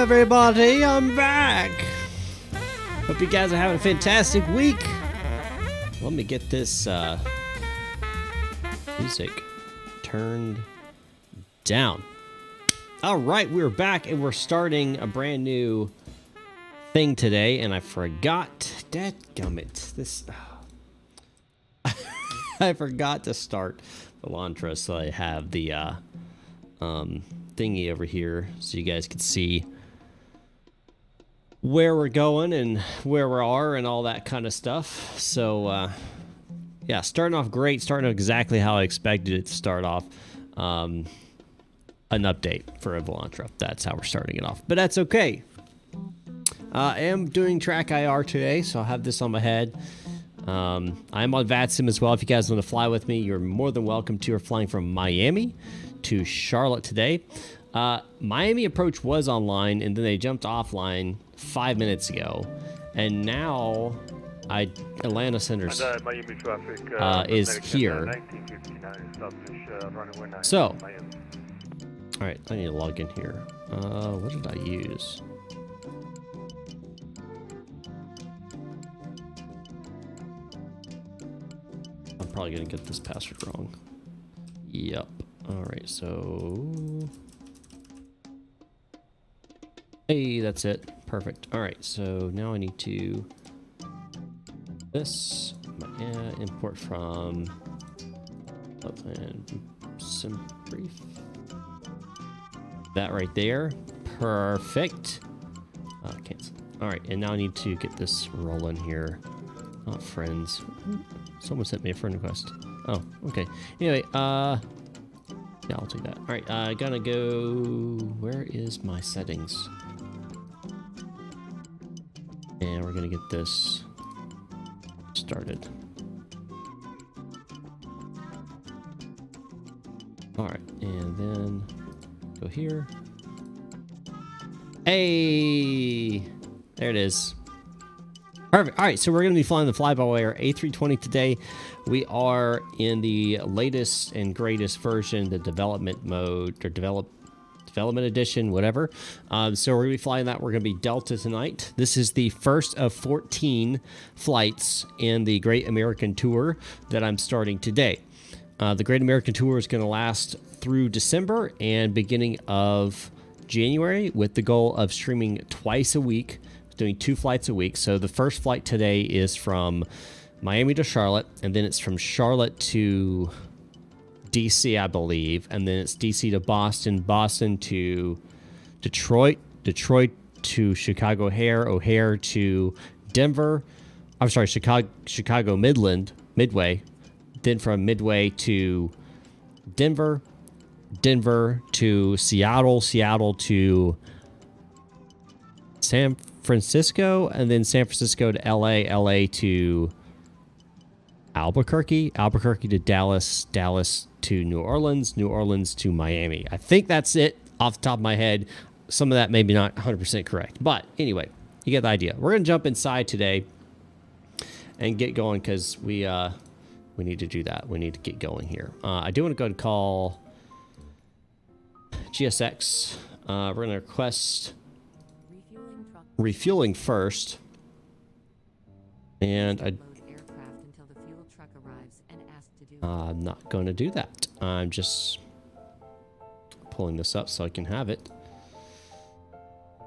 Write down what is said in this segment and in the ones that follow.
everybody, I'm back. Hope you guys are having a fantastic week. Let me get this music turned down. All right, we're back and we're starting a brand new thing today, and I forgot. Dadgummit, this. I forgot to start the Elantra, so I have the thingy over here so you guys can see where we're going and where we are and all that kind of stuff. So yeah, starting off great, starting off exactly how I expected it to start off. An update for Elantra. That's how we're starting it off, but that's okay. I am doing track IR today, so I'll have this on my head. I'm on VATSIM as well. If you guys want to fly with me, you're more than welcome to. We're flying from Miami to Charlotte today. Miami approach was online, and then they jumped offline 5 minutes ago, and now Atlanta Center is here. So, all right, I need to log in here. What did I use? I'm probably gonna get this password wrong. Yep. All right, so hey, that's it. Perfect. All right, so now I need to this import from and some brief. That right there. Perfect. Cancel. All right, and now I need to get this rolling here. Not friends. Someone sent me a friend request. Oh, okay. Anyway, yeah, I'll take that. All right, gonna go. Where is my settings? And we're gonna get this started. All right, and then go here. Hey, there it is. Perfect. All right, so we're going to be flying the FlyByWire A320 today. We are in the latest and greatest version, the development mode, or development edition, whatever. So we're going to be flying that. We're going to be Delta tonight. This is the first of 14 flights in the Great American Tour that I'm starting today. The Great American Tour is going to last through December and beginning of January, with the goal of streaming twice a week, doing 2 flights a week. So the first flight today is from Miami to Charlotte, and then it's from Charlotte to DC, I believe, and then it's DC to Boston, Boston to Detroit, Detroit to Chicago O'Hare, O'Hare to Denver. I'm sorry, Chicago Midway, then from Midway to Denver, Denver to Seattle, Seattle to San Francisco, and then San Francisco to LA, LA to Albuquerque, Albuquerque to Dallas, Dallas to New Orleans, New Orleans to Miami. I think that's it off the top of my head. Some of that maybe not 100% correct, but anyway, you get the idea. We're gonna jump inside today and get going because we need to do that. We need to get going here. I do want to go and call GSX. We're going to request refueling first. And I'm not going to do that. I'm just pulling this up so I can have it.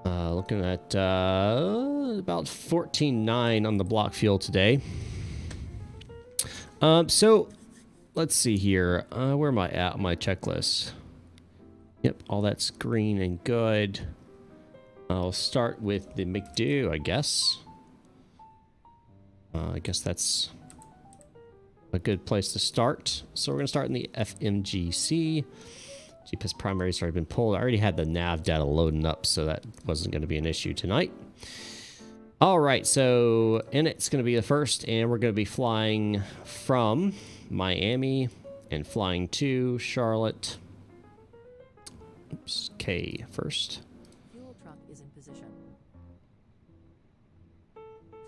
Looking at about 14.9 on the block fuel today. So let's see here. Where am I at on my checklist? Yep, all that's green and good. I'll start with the McDo, I guess. I guess that's a good place to start. So we're going to start in the FMGC. GPS primaries already been pulled. I already had the nav data loading up, so that wasn't going to be an issue tonight. All right, so it's going to be the first, and we're going to be flying from Miami and flying to Charlotte. Oops, K first. Fuel truck is in position.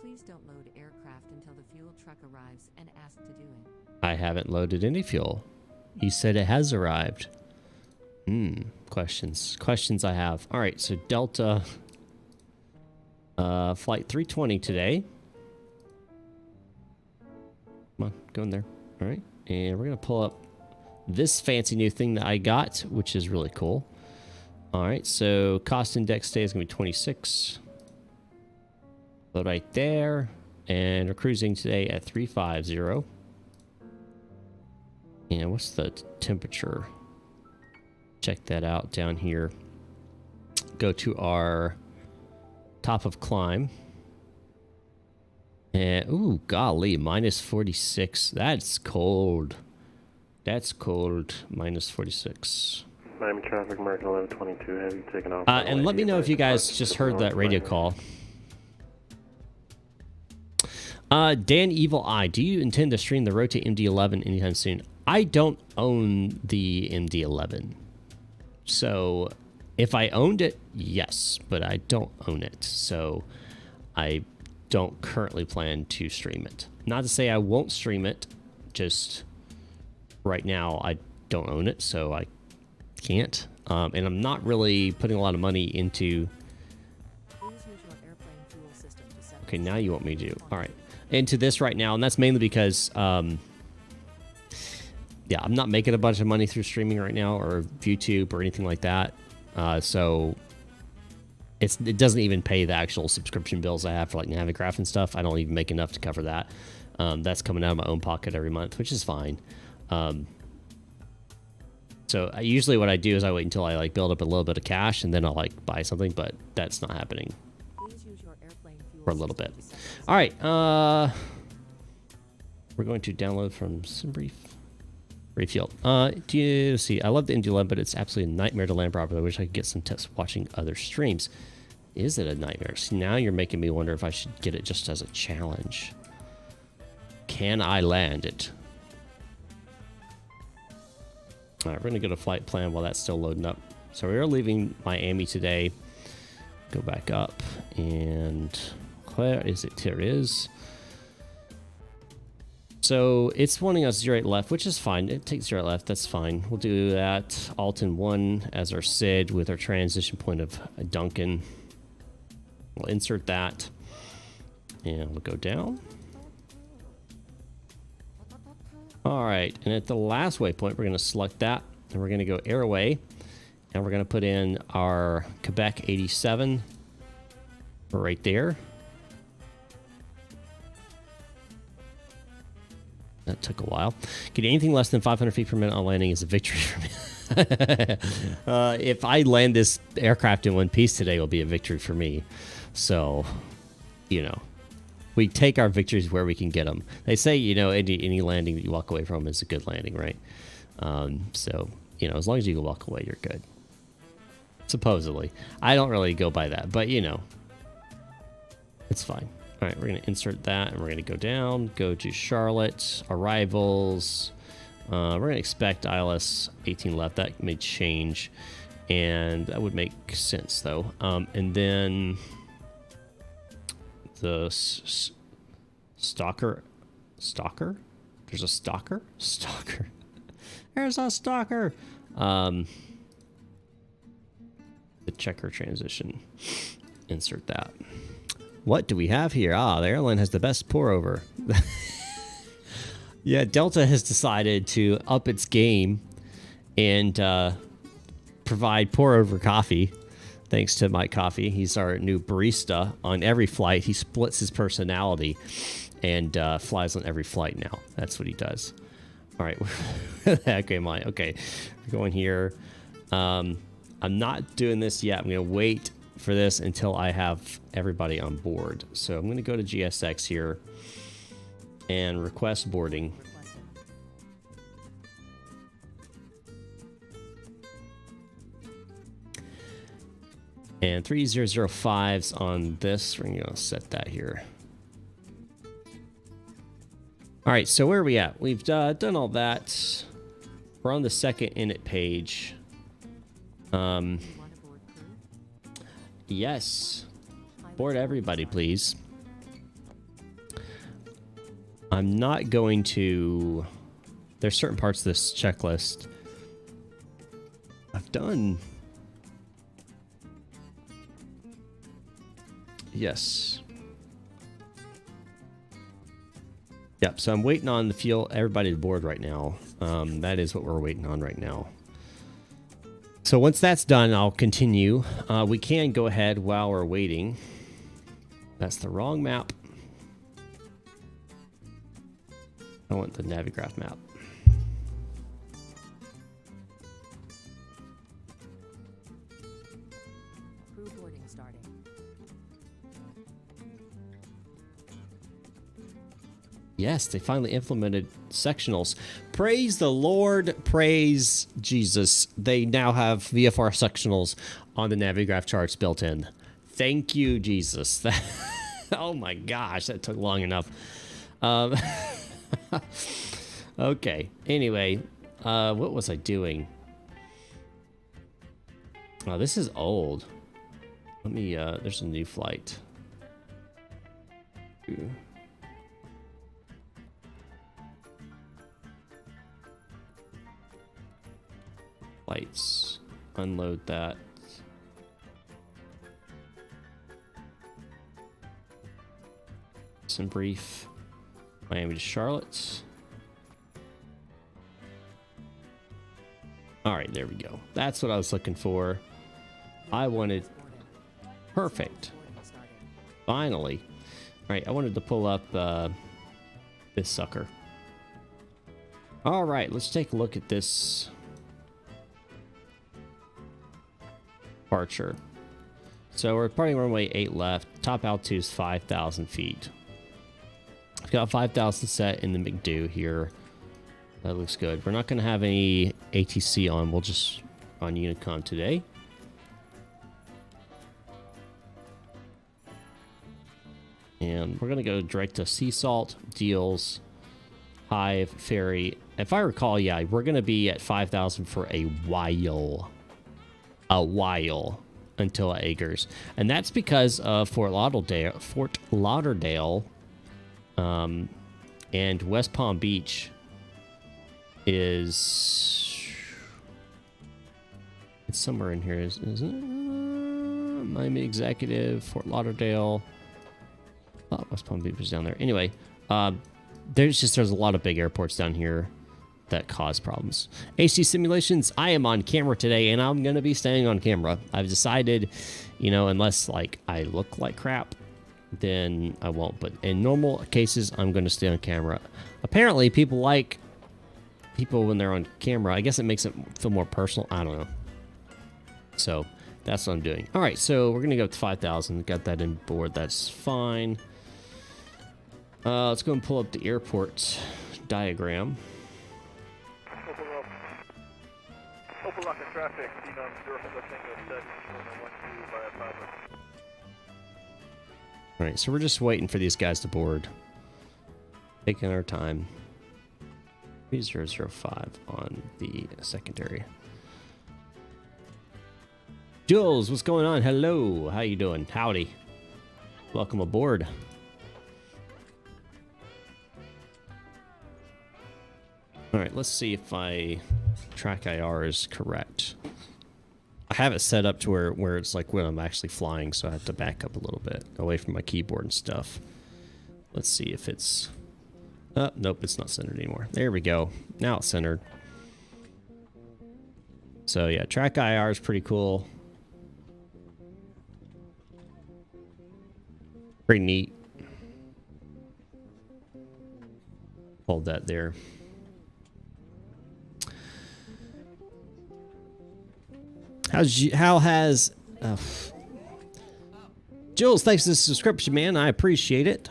Please don't load aircraft until the fuel truck arrives and ask to do it. I haven't loaded any fuel. You said it has arrived. Questions I have. All right, so Delta Flight 320 today. Come on, go in there. All right. And we're going to pull up this fancy new thing that I got, which is really cool. All right. So cost index today is going to be 26. Load right there. And we're cruising today at 350. And what's the temperature? Check that out down here. Go to our top of climb. And, ooh, golly, minus 46. That's cold. That's cold. Minus 46. Miami traffic, American 1122, have you taken off? And let me know if you guys just heard that radio call. Dan Evil Eye, do you intend to stream the Rotate MD-11 anytime soon? I don't own the MD-11. So if I owned it, yes, but I don't own it. So I don't currently plan to stream it. Not to say I won't stream it, just right now I don't own it, so I can't. And I'm not really putting a lot of money into... Okay, now you want me to do... All right. Into this right now, and that's mainly because... yeah, I'm not making a bunch of money through streaming right now or YouTube or anything like that. So it doesn't even pay the actual subscription bills I have for like Navigraph and stuff. I don't even make enough to cover that. That's coming out of my own pocket every month, which is fine. So usually what I do is I wait until I like build up a little bit of cash and then I'll like buy something, but that's not happening for a little bit. All right. We're going to download from SimBrief. Refield. Do you see? I love the MD-11, but it's absolutely a nightmare to land properly. I wish I could get some tips watching other streams. Is it a nightmare? See, now you're making me wonder if I should get it just as a challenge. Can I land it? All right, we're going to go to flight plan while that's still loading up. So we are leaving Miami today. Go back up. And where is it? Here it is. So it's wanting us 08 left, which is fine. It takes 08 left. That's fine. We'll do that. Alton 1 as our SID with our transition point of Duncan. We'll insert that. And we'll go down. All right. And at the last waypoint, we're going to select that. And we're going to go airway. And we're going to put in our Quebec 87 right there. That took a while. Getting anything less than 500 feet per minute on landing is a victory for me. If I land this aircraft in one piece today, it will be a victory for me. So, you know, we take our victories where we can get them. They say, you know, any landing that you walk away from is a good landing, right? So, you know, as long as you can walk away, you're good. Supposedly. I don't really go by that, but, you know, it's fine. All right, we're going to insert that, and we're going to go down, go to Charlotte, arrivals. We're going to expect ILS 18 left. That may change, and that would make sense, though. And then the stalker? There's a stalker? Stalker. There's a stalker. The checker transition. Insert that. What do we have here? Ah, the airline has the best pour over. Yeah, Delta has decided to up its game and provide pour over coffee. Thanks to Mike Coffee. He's our new barista on every flight. He splits his personality and flies on every flight now. That's what he does. All right. Okay, Mike. Okay, we're going here. I'm not doing this yet. I'm going to wait for this until I have everybody on board. So I'm going to go to GSX here and request boarding. And 3005's on this. We're going to set that here. All right, so where are we at? We've done all that. We're on the second init page. Yes. Board everybody, please. I'm not going to... There's certain parts of this checklist I've done. Yes. Yep, so I'm waiting on the fuel, everybody to board right now. That is what we're waiting on right now. So once that's done, I'll continue. We can go ahead while we're waiting. That's the wrong map. I want the Navigraph map. Crew boarding starting. Yes, they finally implemented sectionals. Praise the Lord, praise Jesus. They now have VFR sectionals on the Navigraph charts built in. Thank you, Jesus. Oh my gosh, that took long enough. Okay, anyway, what was I doing? Oh, this is old. Let me, there's a new flight. Ooh. Lights. Unload that. Some brief. Miami to Charlotte. All right, there we go. That's what I was looking for. I wanted... Perfect. Finally. All right, I wanted to pull up this sucker. All right, let's take a look at this departure. So we're departing runway 8 left. Top altitude is 5,000 feet. We've got 5,000 set in the McDo here. That looks good. We're not going to have any ATC on. We'll just on Unicon today. And we're going to go direct to Sea Salt, Deals, Hive, Ferry. If I recall, yeah, we're going to be at 5,000 for a while. A while until Agers. And that's because of Fort Lauderdale, and West Palm Beach is... It's somewhere in here. Is it? Miami Executive, Fort Lauderdale. Oh, West Palm Beach was down there. Anyway, there's a lot of big airports down here that cause problems. AC simulations, I am on camera today, and I'm going to be staying on camera. I've decided, you know, unless, like, I look like crap, then I won't. But in normal cases, I'm going to stay on camera. Apparently, people like people when they're on camera. I guess it makes it feel more personal. I don't know. So that's what I'm doing. All right, so we're going to go up to 5,000. Got that in board. That's fine. Let's go and pull up the airport diagram. Open lock in traffic, All right, so we're just waiting for these guys to board. Taking our time. 3005 on the secondary. Jules, what's going on? Hello, how you doing? Howdy. Welcome aboard. All right, let's see if track IR is correct. I have it set up to where it's like when I'm actually flying, so I have to back up a little bit away from my keyboard and stuff. Let's see if it's... nope, it's not centered anymore. There we go. Now it's centered. So yeah, track IR is pretty cool. Pretty neat. Hold that there. How has Jules, thanks for the subscription, man. I appreciate it.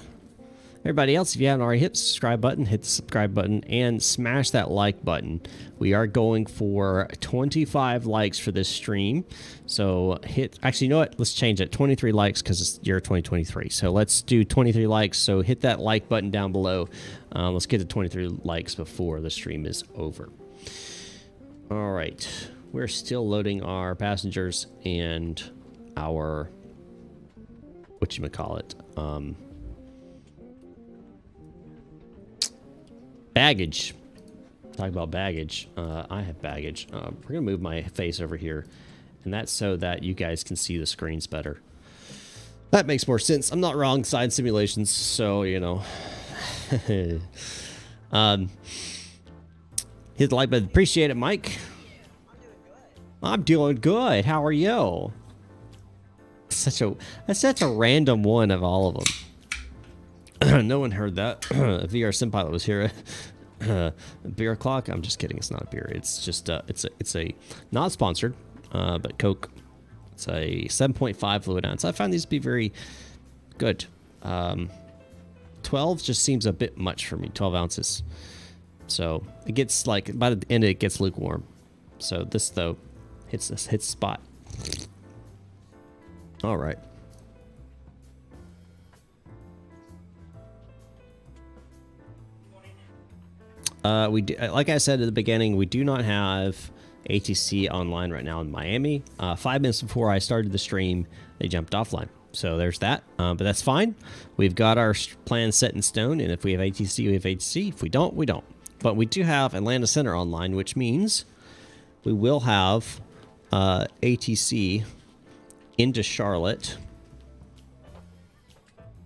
Everybody else, if you haven't already hit the subscribe button, hit the subscribe button and smash that like button. We are going for 25 likes for this stream. So actually, you know what? Let's change it. 23 likes because it's year 2023. So let's do 23 likes. So hit that like button down below. Let's get to 23 likes before the stream is over. All right. We're still loading our passengers and our, whatchamacallit, baggage. Talk about baggage. I have baggage. We're going to move my face over here, and that's so that you guys can see the screens better. That makes more sense. I'm not wrong side simulations, so you know. Hit the like button. Appreciate it, Mike. I'm doing good. How are you? That's such a random one of all of them. No one heard that. If VR Sim Pilot was here. Beer clock. I'm just kidding. It's not a beer. It's just it's a not sponsored, but Coke. It's a 7.5 fluid ounce. I find these to be very good. 12 just seems a bit much for me. 12 ounces. So it gets like by the end it gets lukewarm. So this though hits spot. All right. We do, like I said at the beginning, we do not have ATC online right now in Miami. 5 minutes before I started the stream, they jumped offline. So there's that, but that's fine. We've got our plan set in stone, and if we have ATC, we have ATC. If we don't, we don't. But we do have Atlanta Center online, which means we will have ATC into Charlotte.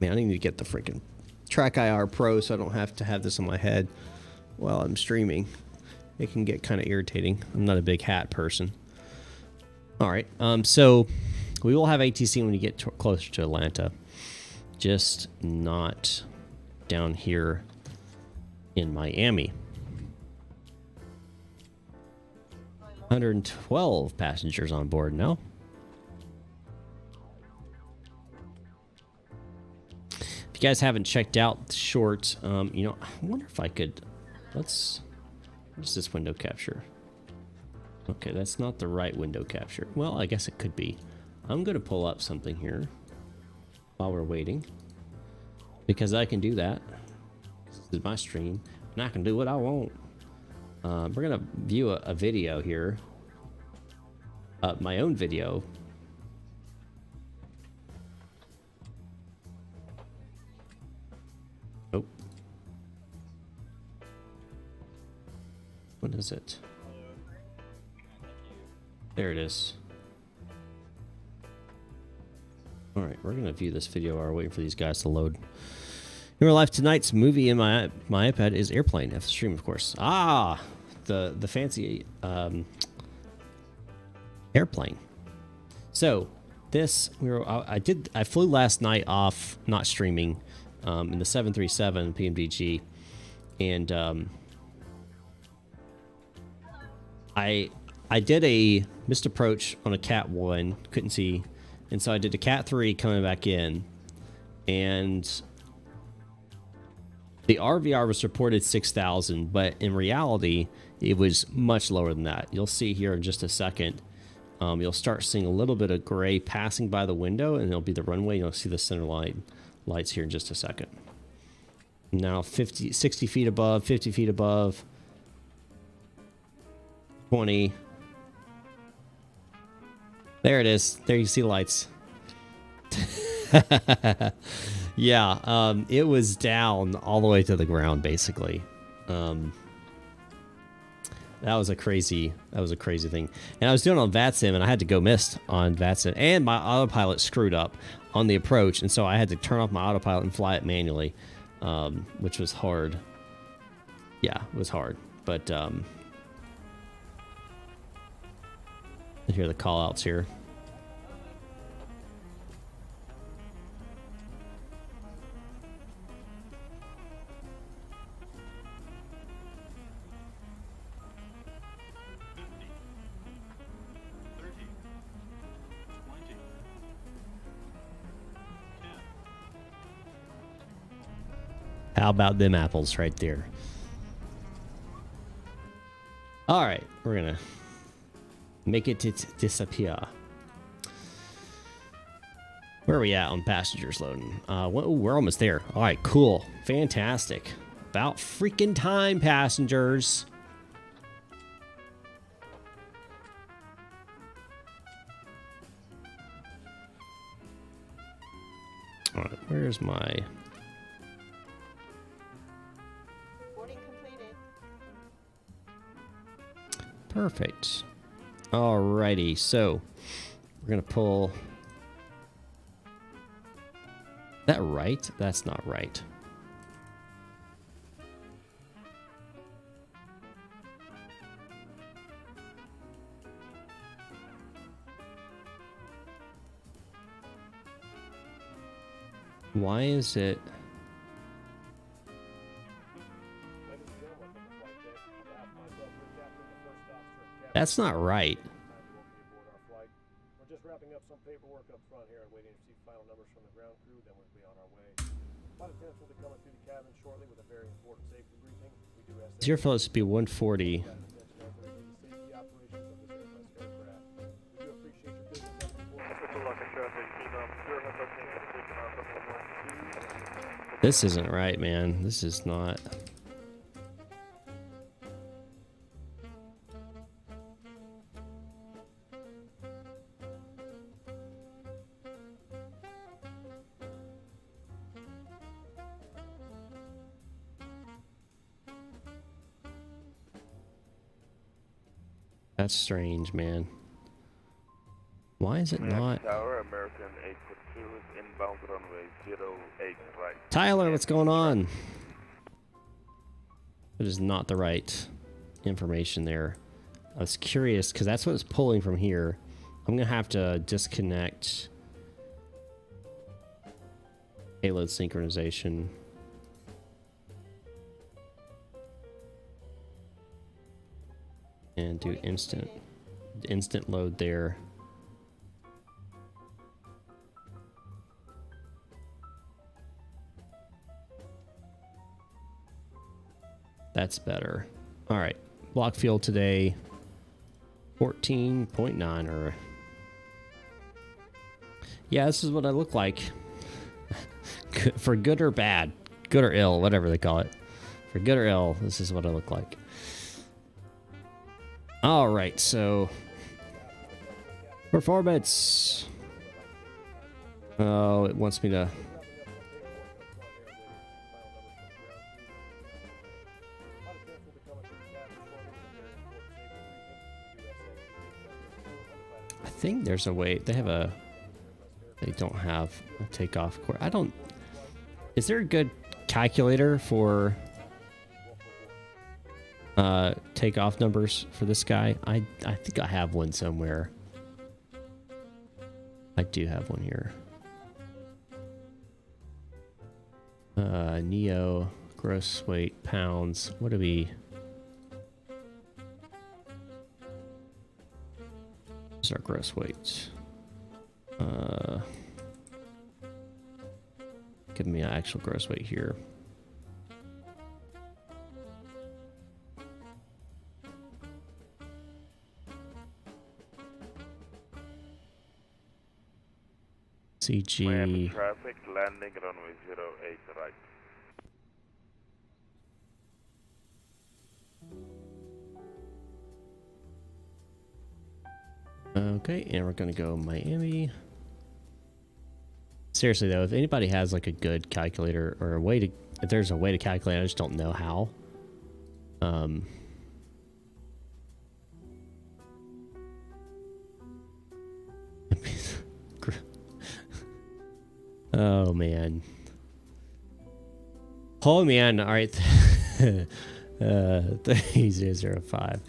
Man, I need to get the freaking Track IR Pro so I don't have to have this on my head while I'm streaming. It can get kind of irritating. I'm not a big hat person. All right, so we will have ATC when you get closer to Atlanta, just not down here in Miami. 112 passengers on board now. If you guys haven't checked out the short, you know, I wonder if I could, what's this window capture? Okay, that's not the right window capture. Well, I guess it could be. I'm going to pull up something here while we're waiting, because I can do that. This is my stream, and I can do what I want. We're going to view a video here, my own video. Oh. What is it? There it is. All right, we're going to view this video while we're waiting for these guys to load. In real life, tonight's movie in my iPad is Airplane. F stream, of course. Ah, the fancy Airplane. So this I flew last night off not streaming in the 737 PMDG, and I did a missed approach on a Cat 1, couldn't see, and so I did a Cat 3 coming back in, and the RVR was reported 6,000, but in reality, it was much lower than that. You'll see here in just a second. You'll start seeing a little bit of gray passing by the window, and it'll be the runway. You'll see the center lights here in just a second. Now 60 feet above, 50 feet above, 20. There it is. There you see the lights. Yeah, it was down all the way to the ground, basically. That was a crazy thing. And I was doing it on VATSIM, and I had to go missed on VATSIM, and my autopilot screwed up on the approach, and so I had to turn off my autopilot and fly it manually, which was hard. Yeah, it was hard, but I hear the call outs here. How about them apples right there? All right, we're gonna make it disappear. Where are we at on passengers loading? We're almost there. All right, cool, fantastic. About freaking time, passengers. All right, where's my... Perfect. Alrighty, so we're gonna pull That right? That's not right. Why is it? That's not right. We're just wrapping up some paperwork up front here and waiting to see final numbers from the ground crew, then we'll be on our way. Flight attendants will be coming through the cabin shortly with a very important safety briefing. We do ask that Zero flow should be 140. safety operations of this Airbus aircraft. We do appreciate your business and support. Official lock and traffic, team up. This isn't right, man. This is not. That's strange, man. Why is it not? Tower, American 842 is inbound runway 08 right. Tyler, what's going on? It is not the right information there. I was curious because that's what it's pulling from here. I'm gonna have to disconnect payload synchronization. And do instant load there. That's better. All right, block fuel today, 14.9 or yeah, this is what I look like. For good or bad, good or ill, whatever they call it. For good or ill, this is what I look like. All right, so performance. Oh, it wants me to. I think there's a way. They have a. They don't have a takeoff course. I don't. Is there a good calculator for takeoff numbers for this guy? I think I have one somewhere. I do have one here. Neo gross weight pounds. What do we? What's our gross weight? Give me an actual gross weight here. CG. Miami traffic, landing runway 08 right. Okay, and we're gonna go Miami. Seriously though, if anybody has like a good calculator or a way to, if there's a way to calculate, I just don't know how. Oh man. Oh man, all right. 3005.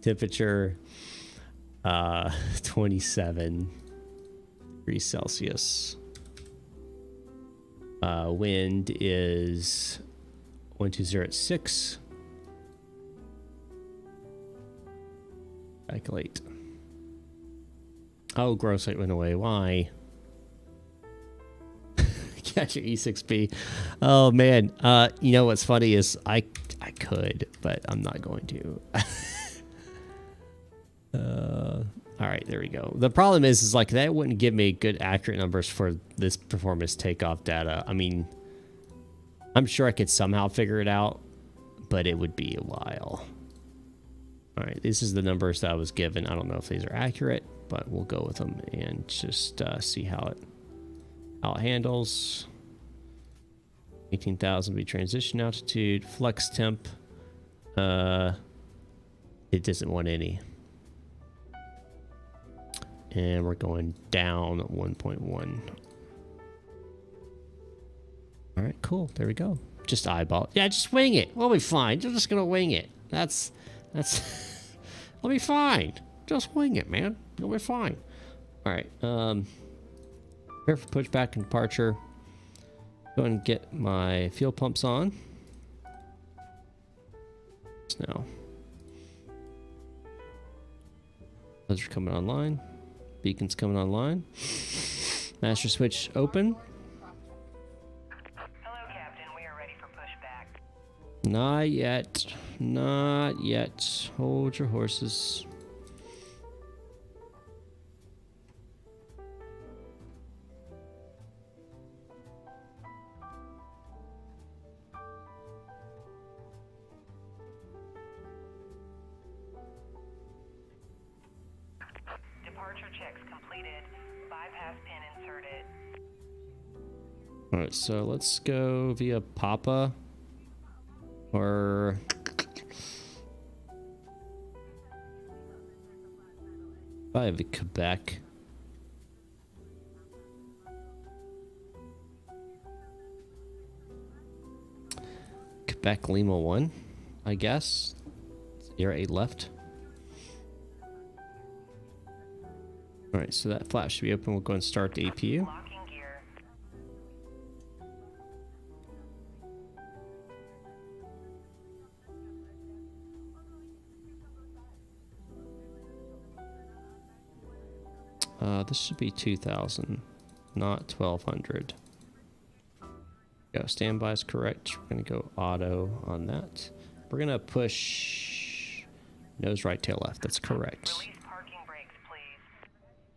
Temperature 27 degrees Celsius. Wind is 120 at 6. Calculate. Oh, gross weight went away. Why? Catch your E6P. Oh man. You know what's funny is I could, but I'm not going to. All right, there we go. The problem is like that wouldn't give me good accurate numbers for this performance takeoff data. I mean, I'm sure I could somehow figure it out, but it would be a while. All right, this is the numbers that I was given. I don't know if these are accurate, but we'll go with them and just see how it handles. 18,000 be transition altitude, flex temp. It doesn't want any. And we're going down 1.1. All right, cool. There we go. Just eyeball. Yeah, just wing it. We'll be fine. You're just gonna wing it. That's. We'll be fine. Just wing it, man. You'll be fine. All right. Prepare for pushback and departure. Go and get my fuel pumps on. Now. Those are coming online. Beacon's coming online. Master switch open. Hello, Captain. We are ready for pushback. Not yet. Not yet. Hold your horses. Departure checks completed. Bypass pin inserted. Alright, so let's go via Papa. Or... I have a Quebec. Quebec Lima 1, I guess. Air 8 left. Alright, so that flap should be open. We'll go and start the APU. Locking gear. This should be 2,000, not 1,200. Go, standby is correct. We're gonna go auto on that. We're gonna push nose right, tail left. That's correct. Release parking brakes, please.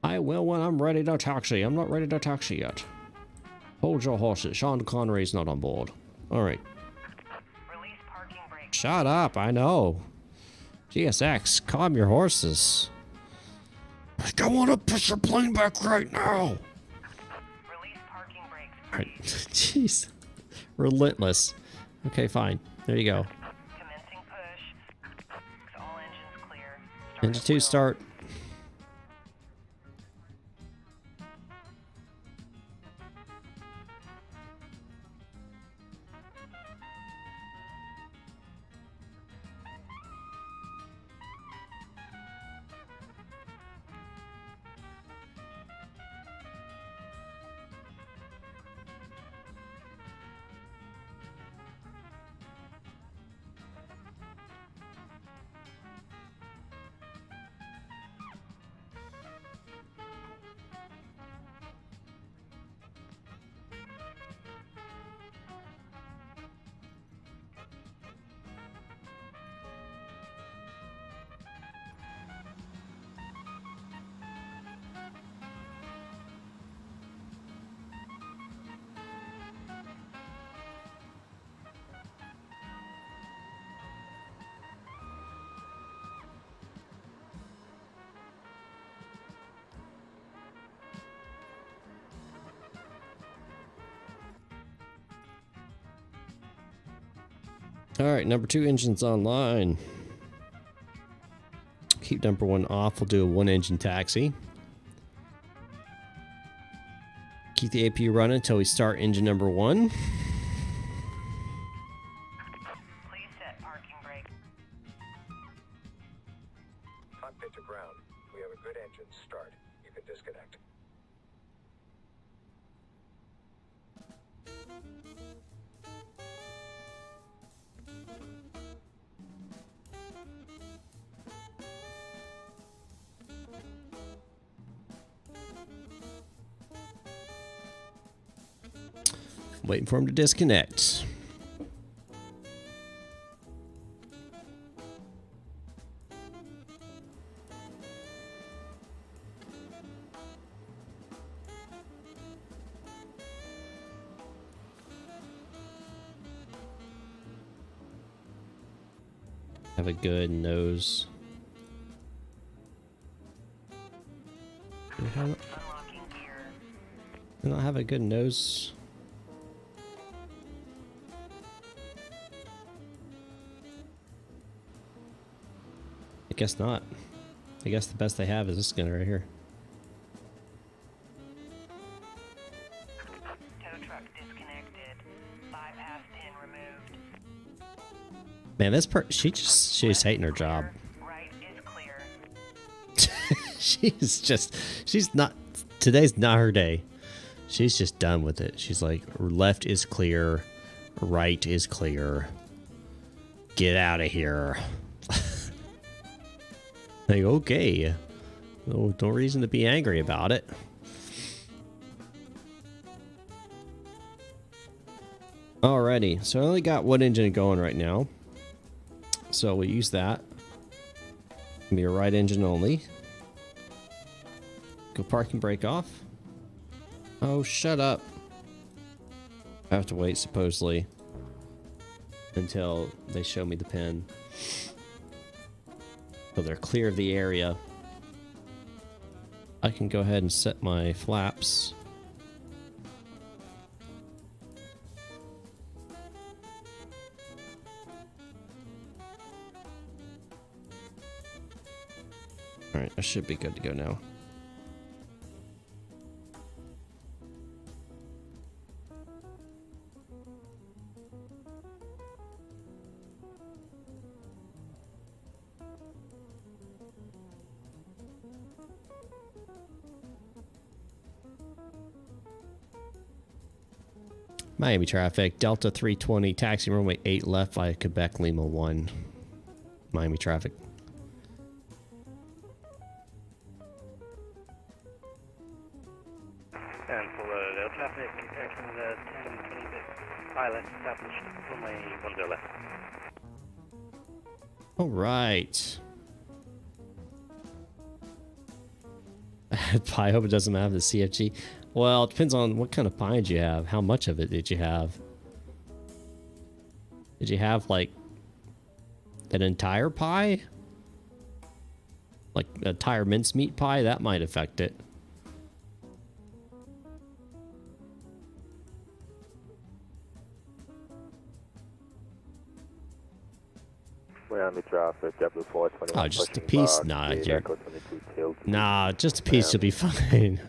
I will when I'm ready to taxi. I'm not ready to taxi yet. Hold your horses. Sean Connery's not on board. All right. Release parking brakes. Shut up. I know. GSX, calm your horses. I don't want to push your plane back right now. Release parking brakes, All right. please. Jeez. Relentless. Okay, fine. There you go. Commencing push. All engines clear. Start Engine at 2 will. start. All right, number 2 engine's online. Keep number 1 off. We'll do a 1-engine taxi. Keep the APU running until we start engine number 1. Please set parking brake. Cockpit to ground. We have a good engine start. You can disconnect. Waiting for him to disconnect. Have a good nose. Do I Unlocking gear. not have a good nose? I guess not. I guess the best they have is this gun right here. Tow tow truck disconnected. Bypass pin removed. Man, this she's hating her job. Right is clear. she's not, today's not her day. She's just done with it. She's like, left is clear, right is clear. Get out of here. Like, okay. No reason to be angry about it. Alrighty, so I only got one engine going right now. So we'll use that. Be a right engine only. Go park and brake off. Oh, shut up. I have to wait, supposedly, until they show me the pin. So they're clear of the area. I can go ahead and set my flaps. Alright, I should be good to go now. Miami traffic, Delta 320, taxi runway 8 left via Quebec Lima 1. Miami traffic. And for air traffic, Air Canada 1026, pilot established runway 10 left. All right. I hope it doesn't have the CFG. Well, it depends on what kind of pie did you have. How much of it did you have? Did you have, like, an entire pie? Like, an entire mincemeat pie? That might affect it. Miami traffic, W421. Oh, just a piece? Nah, nah, just a piece will be fine.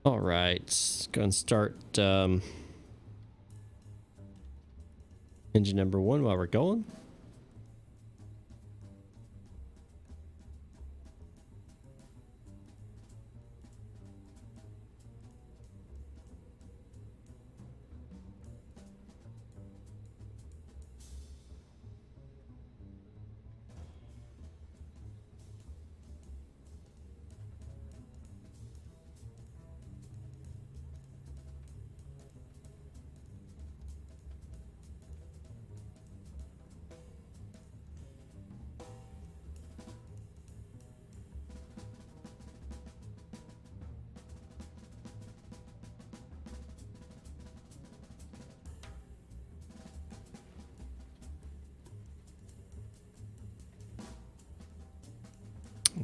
All right, let's go and start engine number 1 while we're going.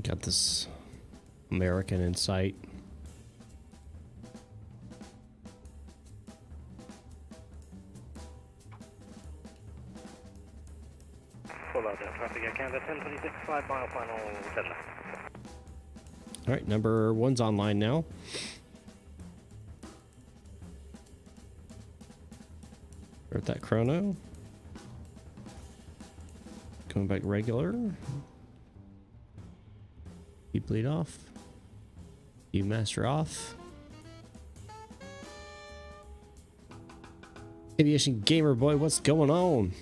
Got this American in sight. Full out air traffic, Air Canada 1026, 5 mile final 10 left. All right, number 1's online now. Start that chrono. Going back regular. Keep bleed off. You master off. Aviation Gamer Boy, what's going on?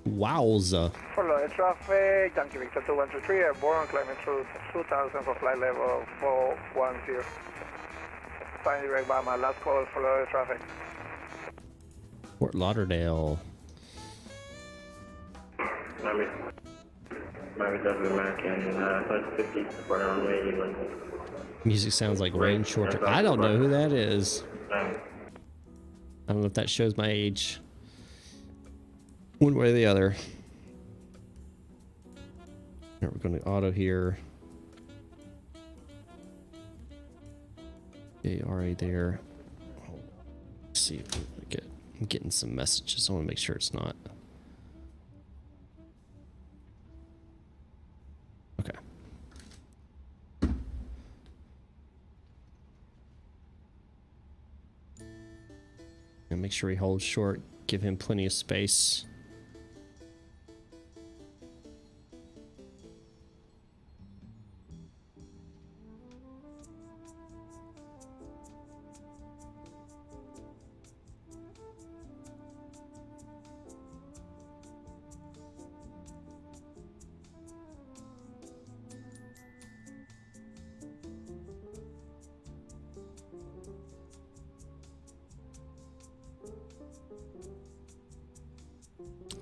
Wowza. Follow air traffic, Yankee Victor 2123, airborne, climbing through 2000 for flight level 410. Flying direct by my last call, follow air traffic. Fort Lauderdale. Miami W American, 550, support on way, Music sounds like Rain Shorter. I don't know who that is. I don't know if that shows my age. one way or the other. All right, we're going to auto here. Okay, RA there. Let's see if we get. I'm getting some messages. I want to make sure it's not. Okay. And make sure he holds short. Give him plenty of space.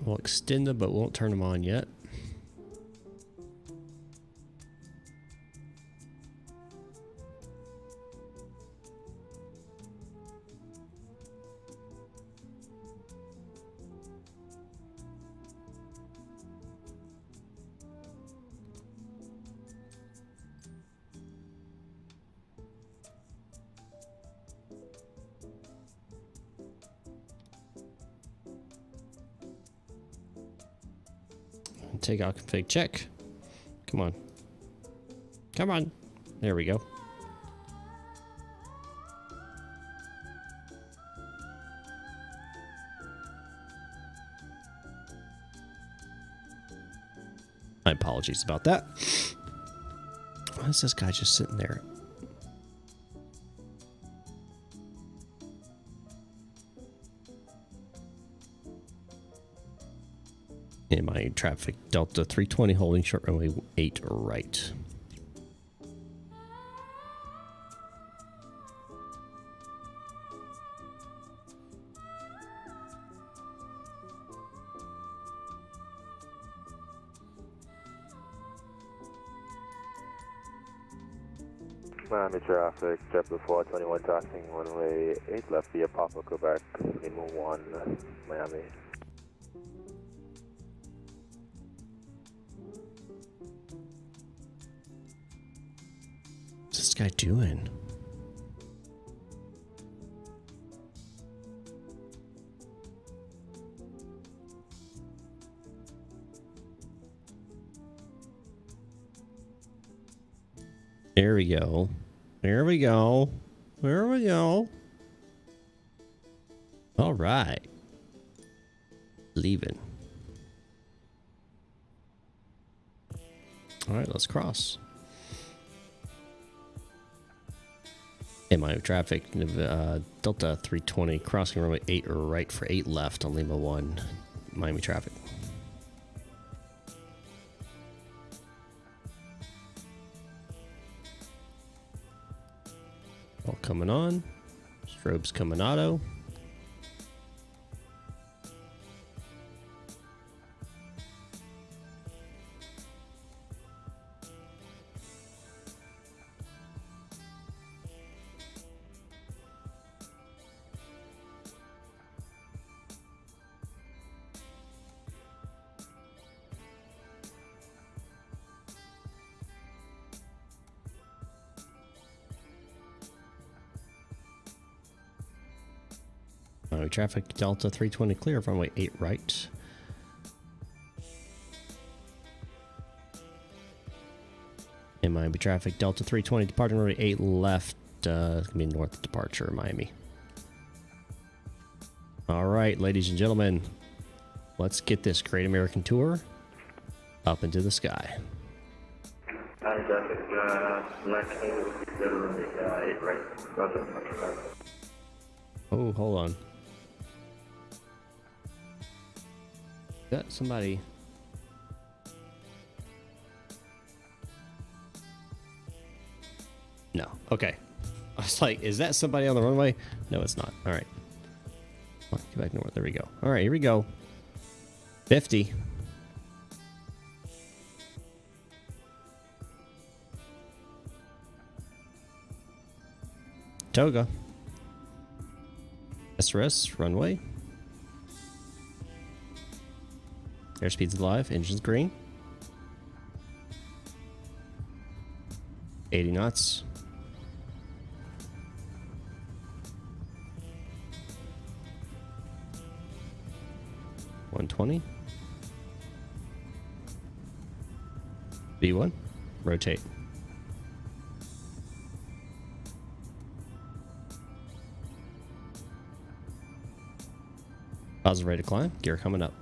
We'll extend them, but won't turn them on yet. Take out config check. Come on. Come on. There we go. My apologies about that. Why is this guy just sitting there? In my traffic, Delta 320 holding short runway 8 right. Miami traffic, JetBlue 421 taxing runway 8 left via Papa, Quebec, Lima 1, Miami. What's this guy doing? There we go. There we go. There we go. All right. Leaving. All right, let's cross. Miami traffic, Delta 320 crossing runway 8 right for 8 left on Lima 1, Miami traffic. All coming on. Strobes coming auto. Miami traffic, Delta 320 clear, runway 8 right. In Miami traffic, Delta 320 departing runway 8 left. It's going to be north departure, Miami. All right, ladies and gentlemen, let's get this great American tour up into the sky. Miami traffic, left 8 right. Oh, hold on. Got somebody. No. Okay. I was like, is that somebody on the runway? No, it's not. All right. Come on, get back north. There we go. All right, here we go. 50. Toga. SRS runway. Airspeed's live. Engine's green. 80 knots. (120). B1. Rotate. Positive rate of climb. Gear coming up.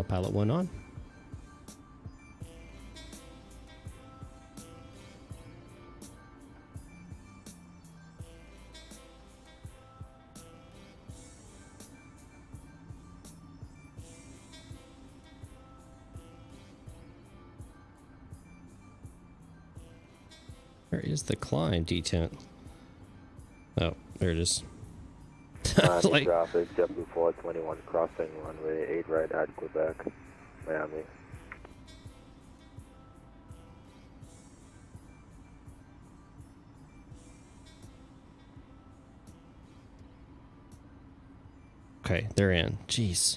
Pilot 1 on. Where is the climb detent? Oh, there it is. Like, traffic, JetBlue 421 crossing runway 8 right at Quebec, Miami. Okay, they're in. Jeez.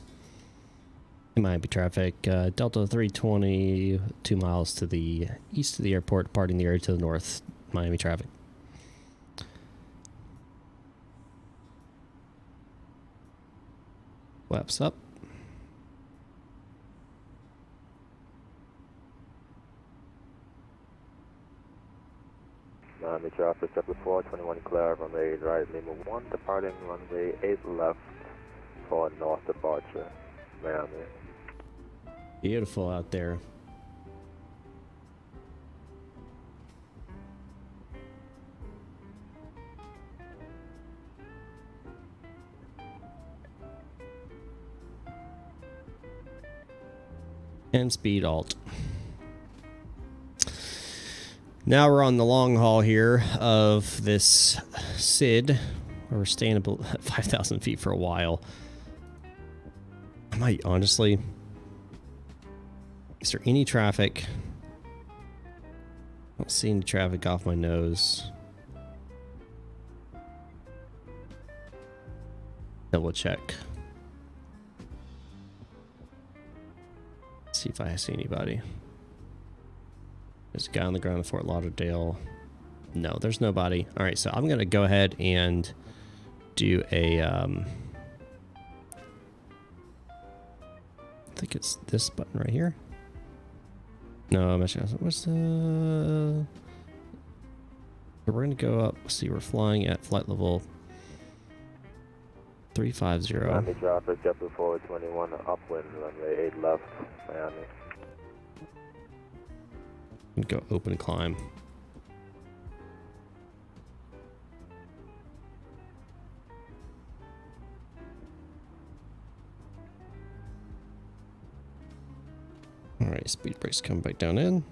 Miami traffic. Delta 320, 2 miles to the east of the airport, departing the area to the north. Miami traffic. Flaps up. Miami traffic, JetBlue 421 clear, runway 8 right, Lima 1, departing runway 8 left for north departure, Miami. Beautiful out there. And speed alt. Now we're on the long haul here of this SID. We're staying at 5,000 feet for a while. I might honestly... Is there any traffic? I don't see any traffic off my nose. Double check. See if I see anybody. There's a guy on the ground in Fort Lauderdale. No, there's nobody. All right, so I'm gonna go ahead and do a I think it's this button right here. No, I'm actually, what's the... We're gonna go up. See, we're flying at flight level 350. Miami traffic, JetBlue 421 upwind, runway 8 left, Miami. Go open climb. All right, speed brakes coming back down in.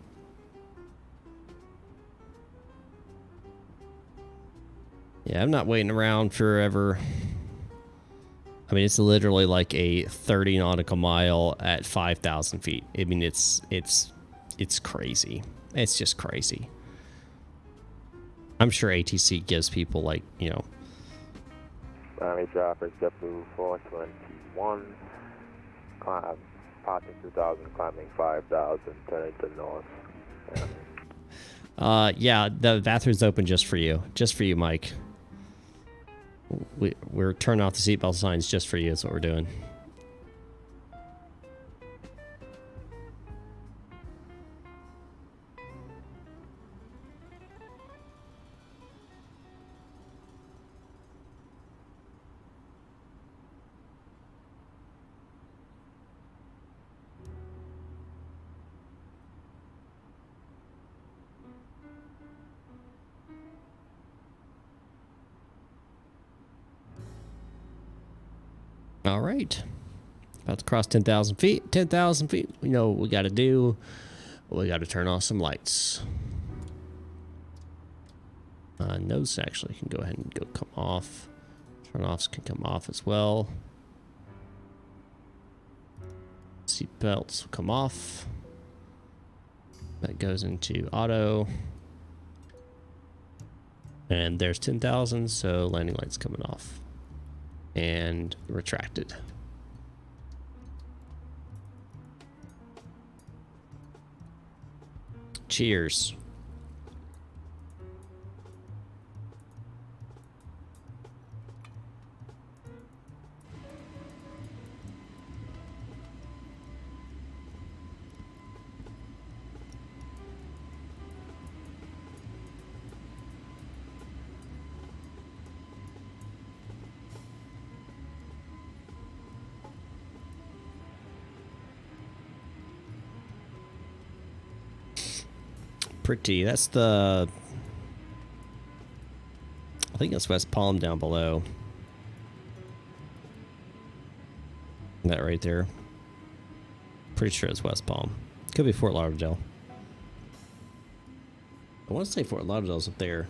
Yeah, I'm not waiting around forever. I mean, it's literally like a 30 nautical mile at 5,000 feet. I mean, it's crazy. It's just crazy. I'm sure ATC gives people like, you know. Miami traffic, JetBlue 421, passing 2,000, climbing 5,000, turning to north. Yeah, the bathroom's open just for you. Just for you, Mike. We're turning off the seatbelt signs just for you. That's what we're doing. All right. About to cross 10,000 feet. 10,000 feet. You know what we got to do. We got to turn off some lights. Nose actually can go ahead and come off. Turn offs can come off as well. Seat belts will come off. That goes into auto. And there's 10,000, so landing lights coming off. And retracted. Cheers. Pretty. That's the... I think that's West Palm down below. That right there. Pretty sure it's West Palm. Could be Fort Lauderdale. I want to say Fort Lauderdale's up there.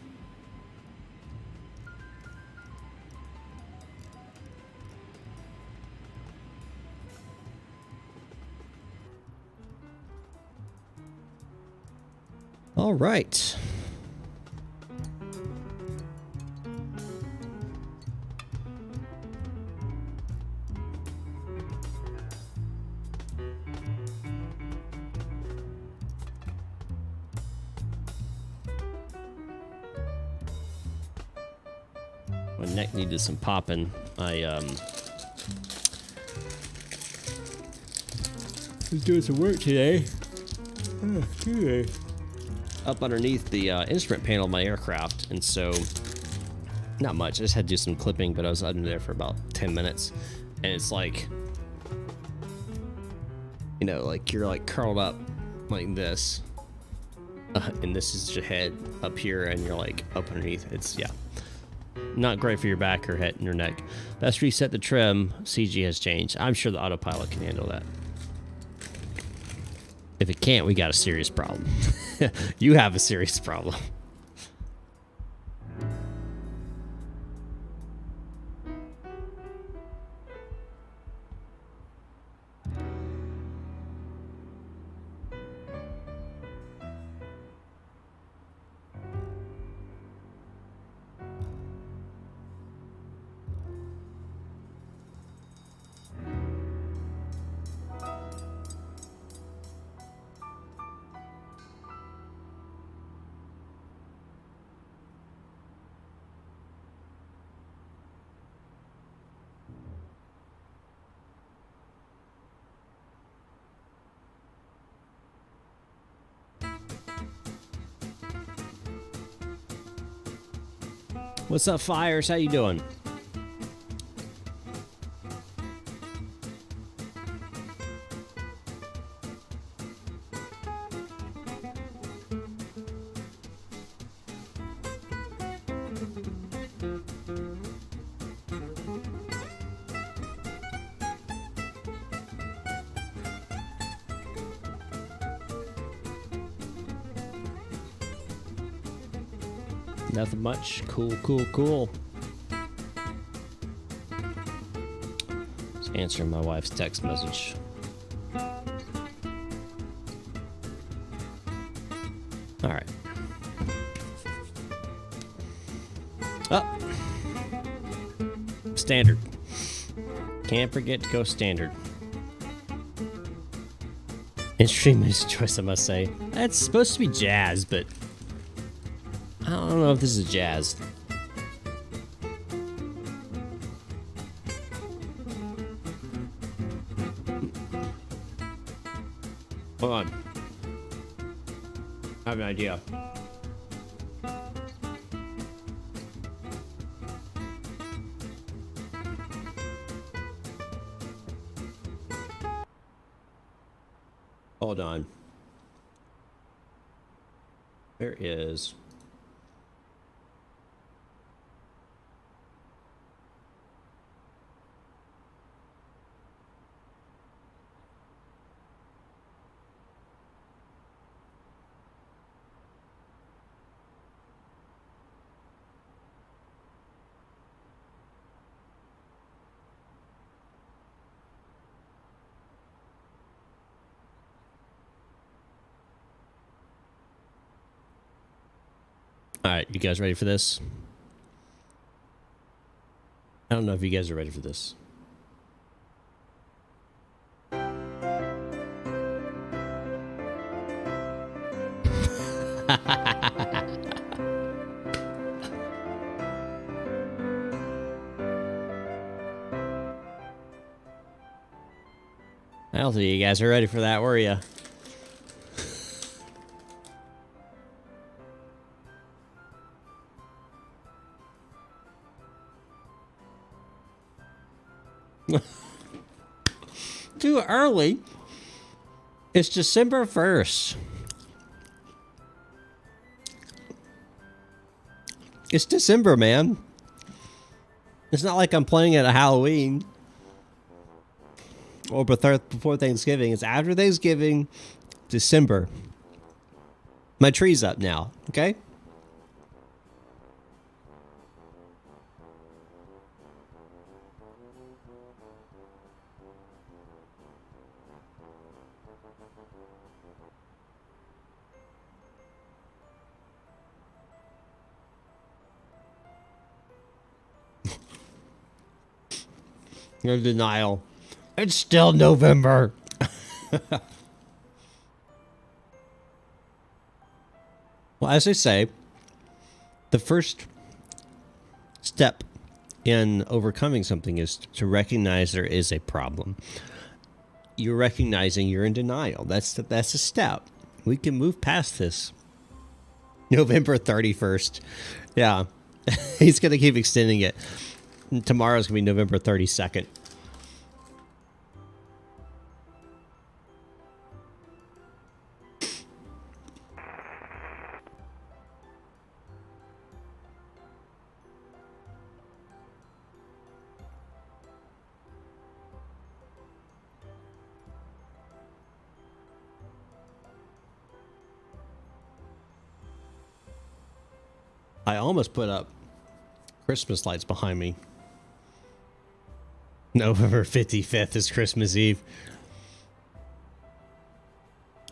All right. My neck needed some popping. I was doing some work today. Up underneath the instrument panel of my aircraft, and so not much. I just had to do some clipping, but I was under there for about 10 minutes, and it's like, you know, like you're like curled up like this, and this is your head up here, and you're like up underneath. It's, yeah, not great for your back or head and your neck. Let's reset the trim. CG has changed. I'm sure the autopilot can handle that. If it can't, we got a serious problem. You have a serious problem. What's up, Fires? How you doing? Nothing much. Cool, cool, cool. Just answering my wife's text message. All right. Oh. Standard. Can't forget to go standard. Extreme music choice, I must say. That's supposed to be jazz, but I don't know if this is jazz. Hold on. I have an idea. Hold on. There is... All right, you guys ready for this? I don't know if you guys are ready for this. I don't think you guys are ready for that, were you? Too early. It's December 1st. It's December, man. It's not like I'm playing it at Halloween. Or before Thanksgiving. It's after Thanksgiving, December. My tree's up now, okay? No denial. It's still November. Well, as I say, the first step in overcoming something is to recognize there is a problem. You're recognizing you're in denial. That's a step. We can move past this. November 31st. Yeah. He's going to keep extending it. Tomorrow's going to be November 32nd. I almost put up Christmas lights behind me. November 55th is Christmas Eve.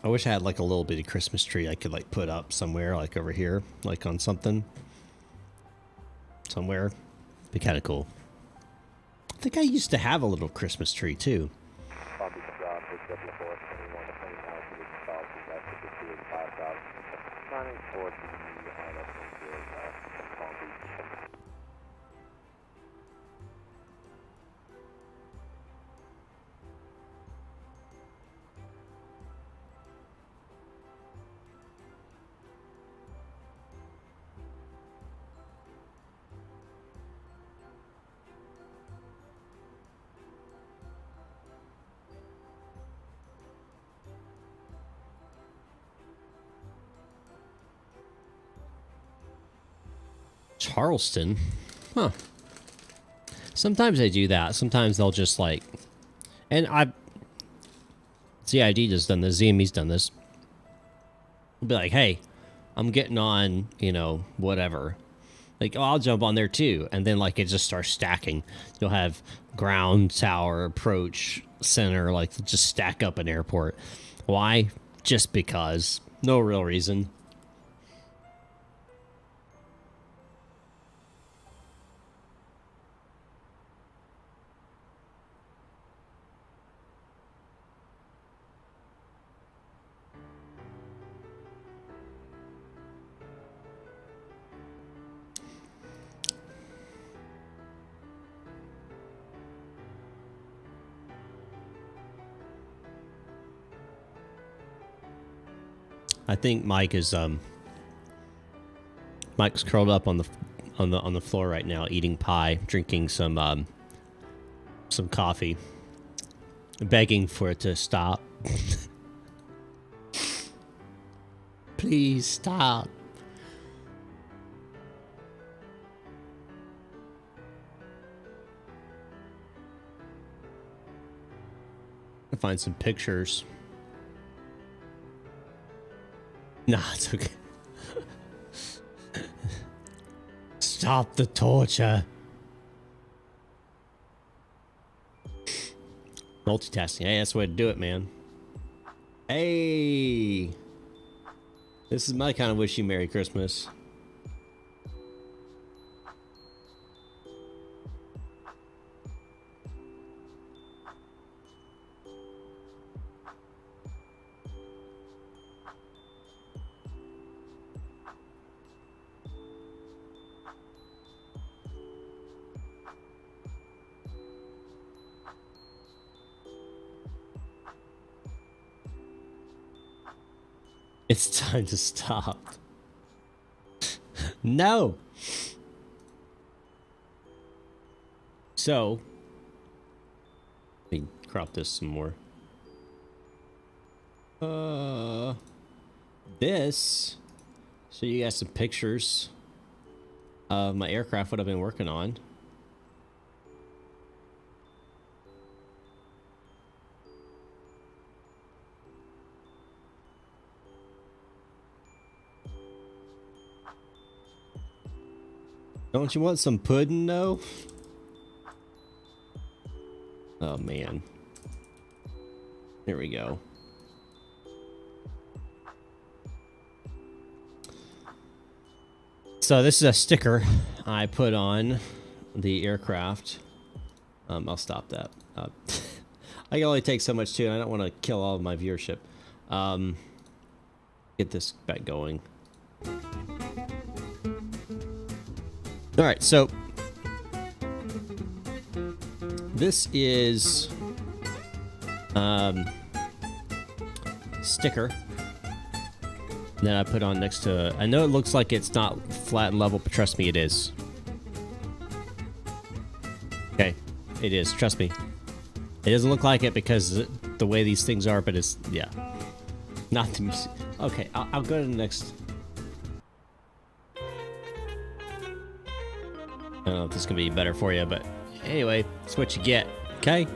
I wish I had like a little bitty Christmas tree I could like put up somewhere, like over here, like on something. Somewhere. Be kind of cool. I think I used to have a little Christmas tree too. Charleston? Huh. Sometimes they do that. Sometimes they'll just like... And CID has done this. ZME's done this. They'll be like, hey, I'm getting on, you know, whatever. Like, oh, I'll jump on there too. And then, like, it just starts stacking. You'll have ground, tower, approach, center, like, just stack up an airport. Why? Just because. No real reason. I think Mike is Mike's curled up on the floor right now, eating pie, drinking some coffee, begging for it to stop. Please stop. I'll find some pictures. Nah, it's okay. Stop the torture. Multitasking. Hey, that's the way to do it, man. Hey. This is my kind of wish you Merry Christmas. It's time to stop. No. So, let me crop this some more. This, so you got some pictures of my aircraft, what I've been working on. Don't you want some pudding, though? Oh, man. There we go. So this is a sticker I put on the aircraft. I'll stop that. I can only take so much, too, and I don't want to kill all of my viewership. Get this back going. All right, so this is sticker that I put on next to. I know it looks like it's not flat and level, but trust me, it is. Okay, it is. Trust me, it doesn't look like it because the way these things are, but it's yeah, not the music. Okay, I'll go to the next. I don't know if this is gonna be better for you, but anyway, it's what you get. Okay.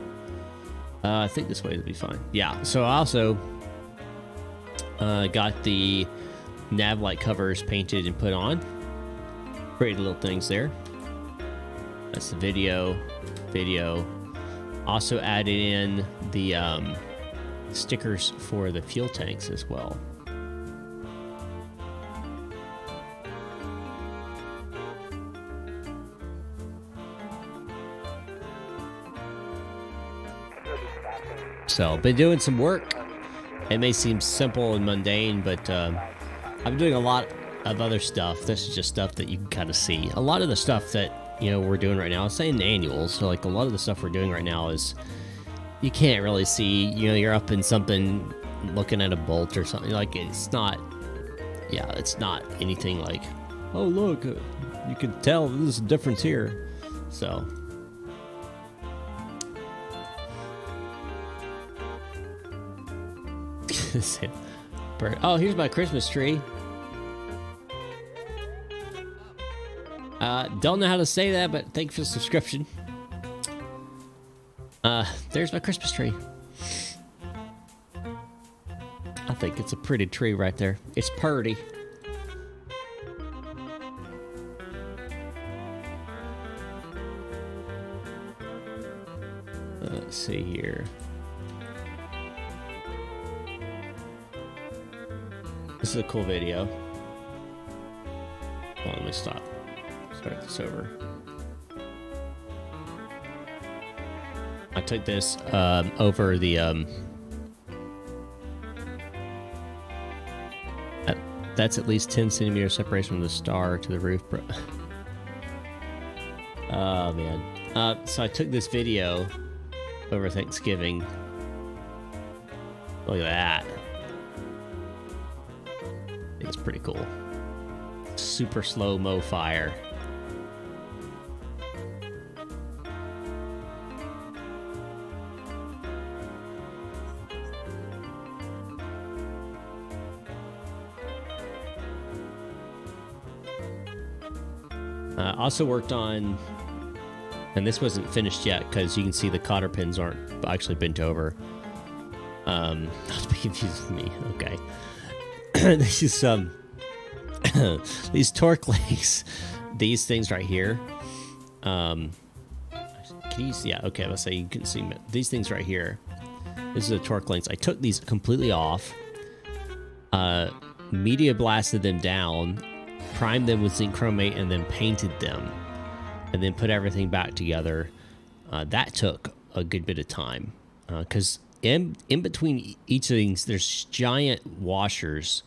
I think this way will be fine. Yeah. So I also got the nav light covers painted and put on. Pretty little things there. That's the video. Also added in the stickers for the fuel tanks as well. So, been doing some work. It may seem simple and mundane, but I've been doing a lot of other stuff. This is just stuff that you can kind of see. A lot of the stuff that, you know, we're doing right now, I'm saying annuals, so like a lot of the stuff we're doing right now is you can't really see. You know, you're up in something looking at a bolt or something. Like, it's not, yeah, it's not anything like, oh, look, you can tell there's a difference here. So, oh, here's my Christmas tree. Don't know how to say that, but thank you for the subscription. There's my Christmas tree. I think it's a pretty tree right there. It's purty. Let's see here. This is a cool video. Hold on, let me stop. Start this over. I took this over the that's at least 10 centimeters separation from the star to the roof. Oh man. So I took this video over Thanksgiving. Look at that. It's pretty cool. Super slow-mo fire. Also worked on, and this wasn't finished yet because you can see the cotter pins aren't actually bent over. Not to be confused with me. Okay. This is these torque links, these things right here. Can you see? Yeah, okay, let's say you can see these things right here. This is the torque links. I took these completely off, media blasted them down, primed them with zinc chromate, and then painted them, and then put everything back together. That took a good bit of time because in between each of these, there's giant washers.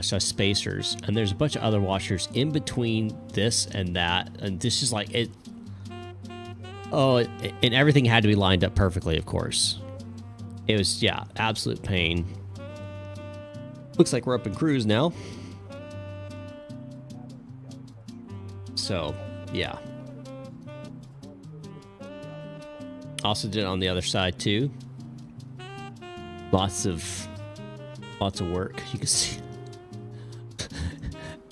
So spacers, and there's a bunch of other washers in between this and that, and this is like it. Oh, and everything had to be lined up perfectly, of course. It was, yeah, absolute pain. Looks like we're up in cruise now. So, yeah. Also did it on the other side too. Lots of work. You can see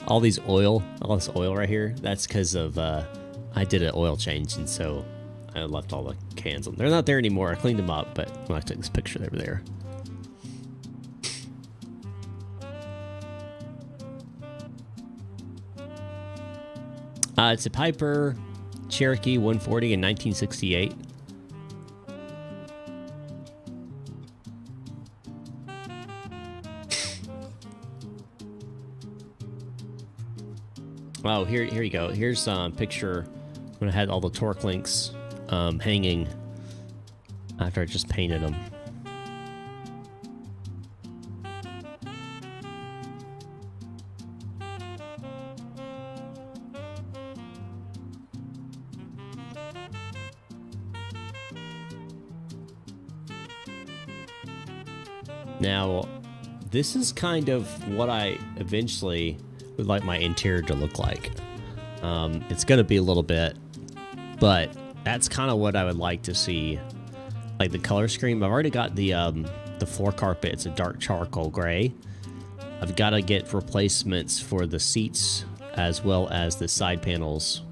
all this oil right here. That's because of I did an oil change, and so I left all the cans on. They're not there anymore. I cleaned them up, but when I took this picture, they were there. It's a Piper Cherokee 140 in 1968. Oh, here you go. Here's a picture when I had all the torque links hanging after I just painted them. Now, this is kind of what I eventually would like my interior to look like. It's going to be a little bit, but that's kind of what I would like to see, like the color scheme. I've already got the floor carpet. It's a dark charcoal gray. I've got to get replacements for the seats as well as the side panels.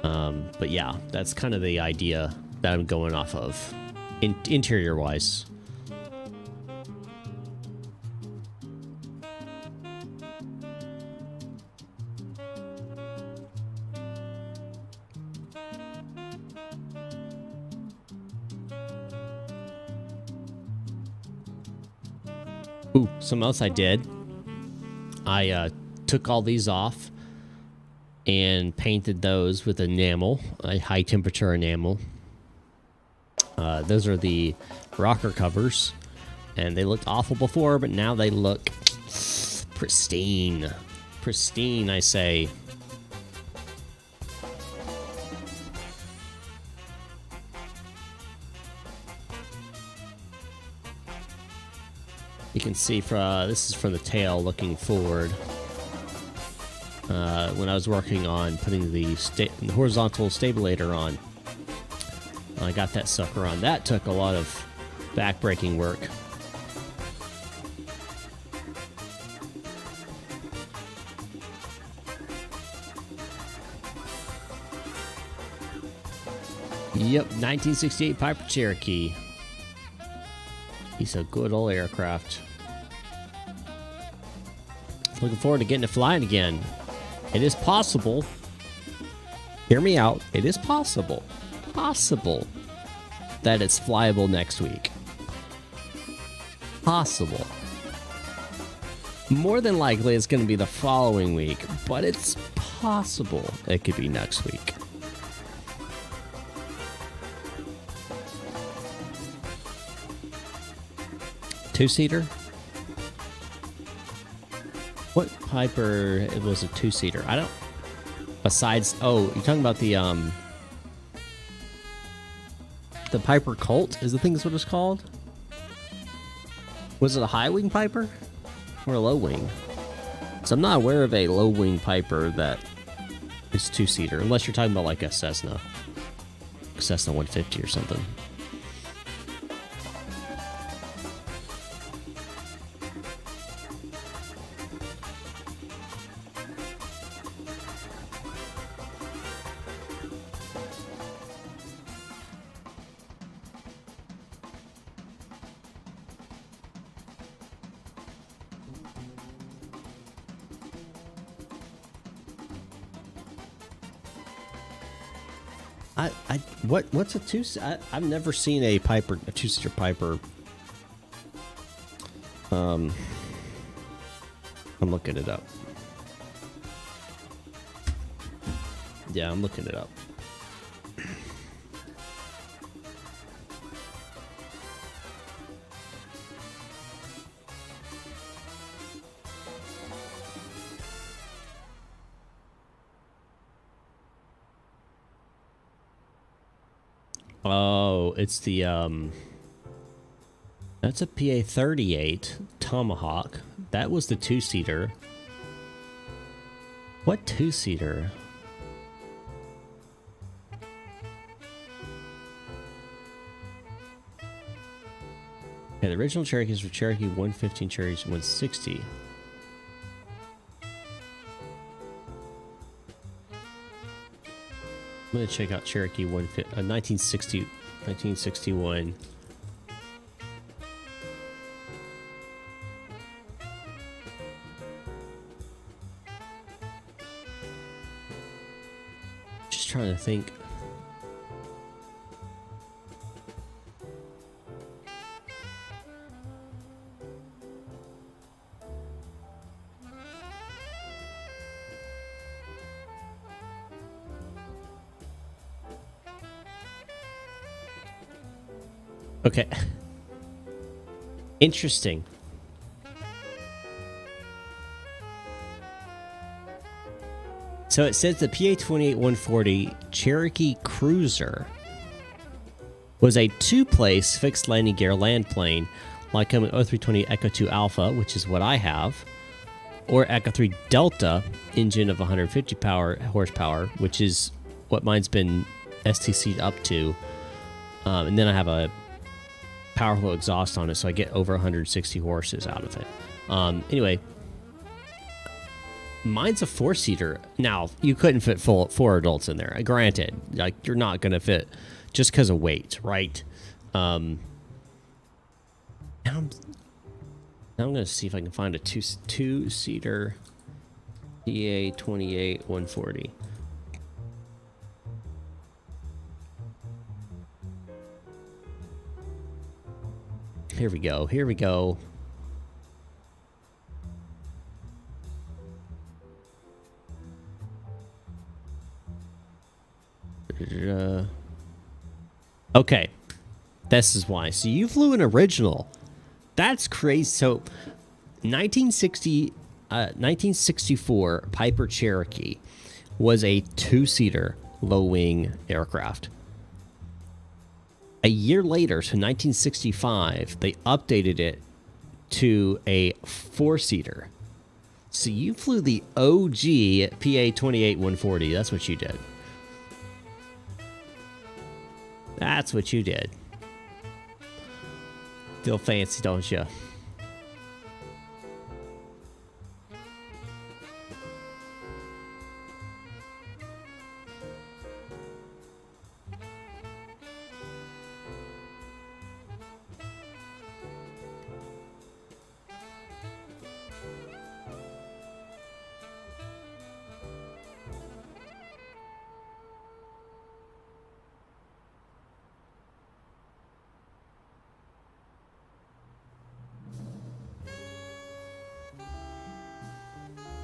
But yeah, that's kind of the idea that I'm going off of, interior wise. Ooh, something else I did. I took all these off and painted those with enamel, a high temperature enamel. Those are the rocker covers, and they looked awful before, but now they look pristine. Pristine, I say. You can see this is from the tail looking forward. When I was working on putting the horizontal stabilator on, I got that sucker on. That took a lot of back-breaking work. Yep, 1968 Piper Cherokee. He's a good old aircraft. Looking forward to getting it flying again. It is possible. Hear me out. It is possible that it's flyable next week. Possible. More than likely, it's going to be the following week, but it's possible it could be next week. Two-seater? What Piper? It was a two-seater. I don't. Besides, oh, you're talking about the Piper Colt? Is the thing that's what it's called? Was it a high-wing Piper or a low-wing? So I'm not aware of a low-wing Piper that is two-seater, unless you're talking about like a Cessna 150 or something. What's a two? I've never seen a two-seater Piper. I'm looking it up. Yeah, I'm looking it up. Oh, it's the That's a PA-38 Tomahawk. That was the two-seater. What two-seater? Okay, the original Cherokees were Cherokee 115, Cherokee 160. I'm going to check out Cherokee 1960, 1961. Just trying to think. Okay. Interesting. So it says the PA-28-140 Cherokee Cruiser was a two-place fixed landing gear land plane like an A320 Echo 2 Alpha, which is what I have, or Echo 3 Delta engine of 150 horsepower, which is what mine's been STC'd up to. And then I have a powerful exhaust on it, so I get over 160 horses out of it. Anyway, mine's a four-seater. Now, you couldn't fit four adults in there. Granted, like, you're not going to fit just because of weight, right? Now I'm going to see if I can find a two-seater PA-28-140. Here we go. Here we go. Okay. This is why. So you flew an original. That's crazy. So 1964 Piper Cherokee was a two-seater low-wing aircraft. A year later, so 1965, they updated it to a four-seater. So you flew the OG PA-28-140. That's what you did. That's what you did. Feel fancy, don't you?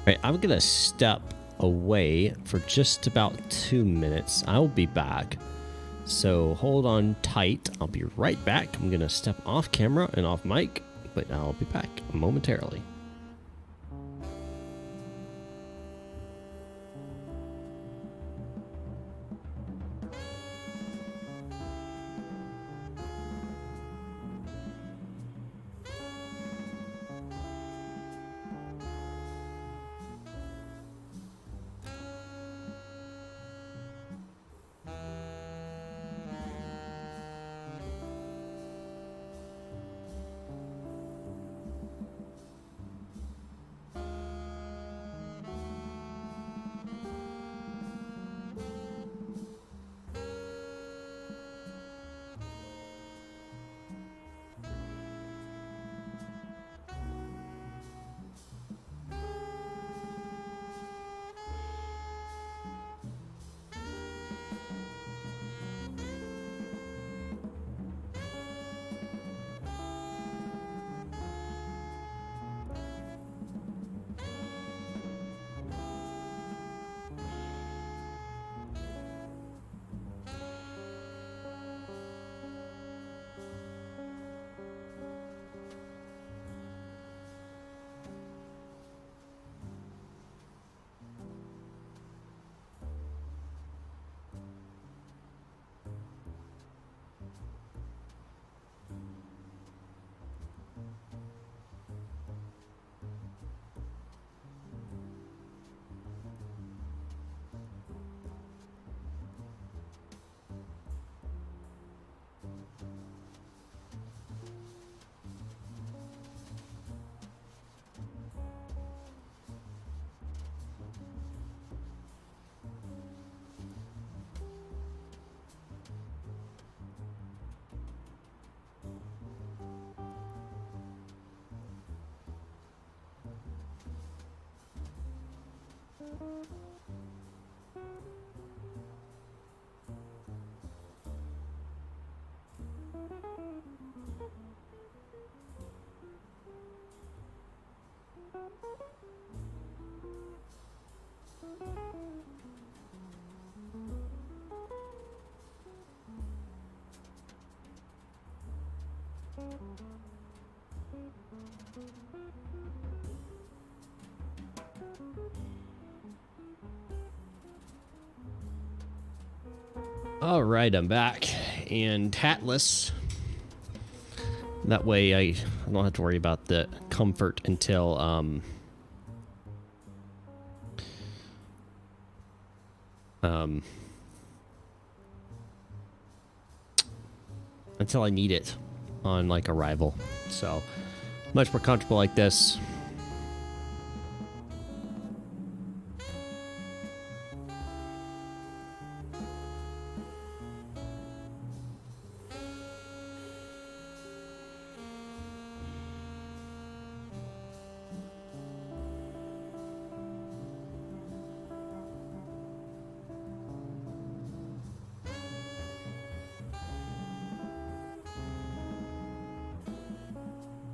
Right, I'm gonna step away for just about 2 minutes. I'll be back, so hold on tight. I'll be right back. I'm gonna step off camera and off mic, but I'll be back momentarily. All right, I'm back and hatless. That way I don't have to worry about the comfort until until I need it on like arrival. So much more comfortable like this.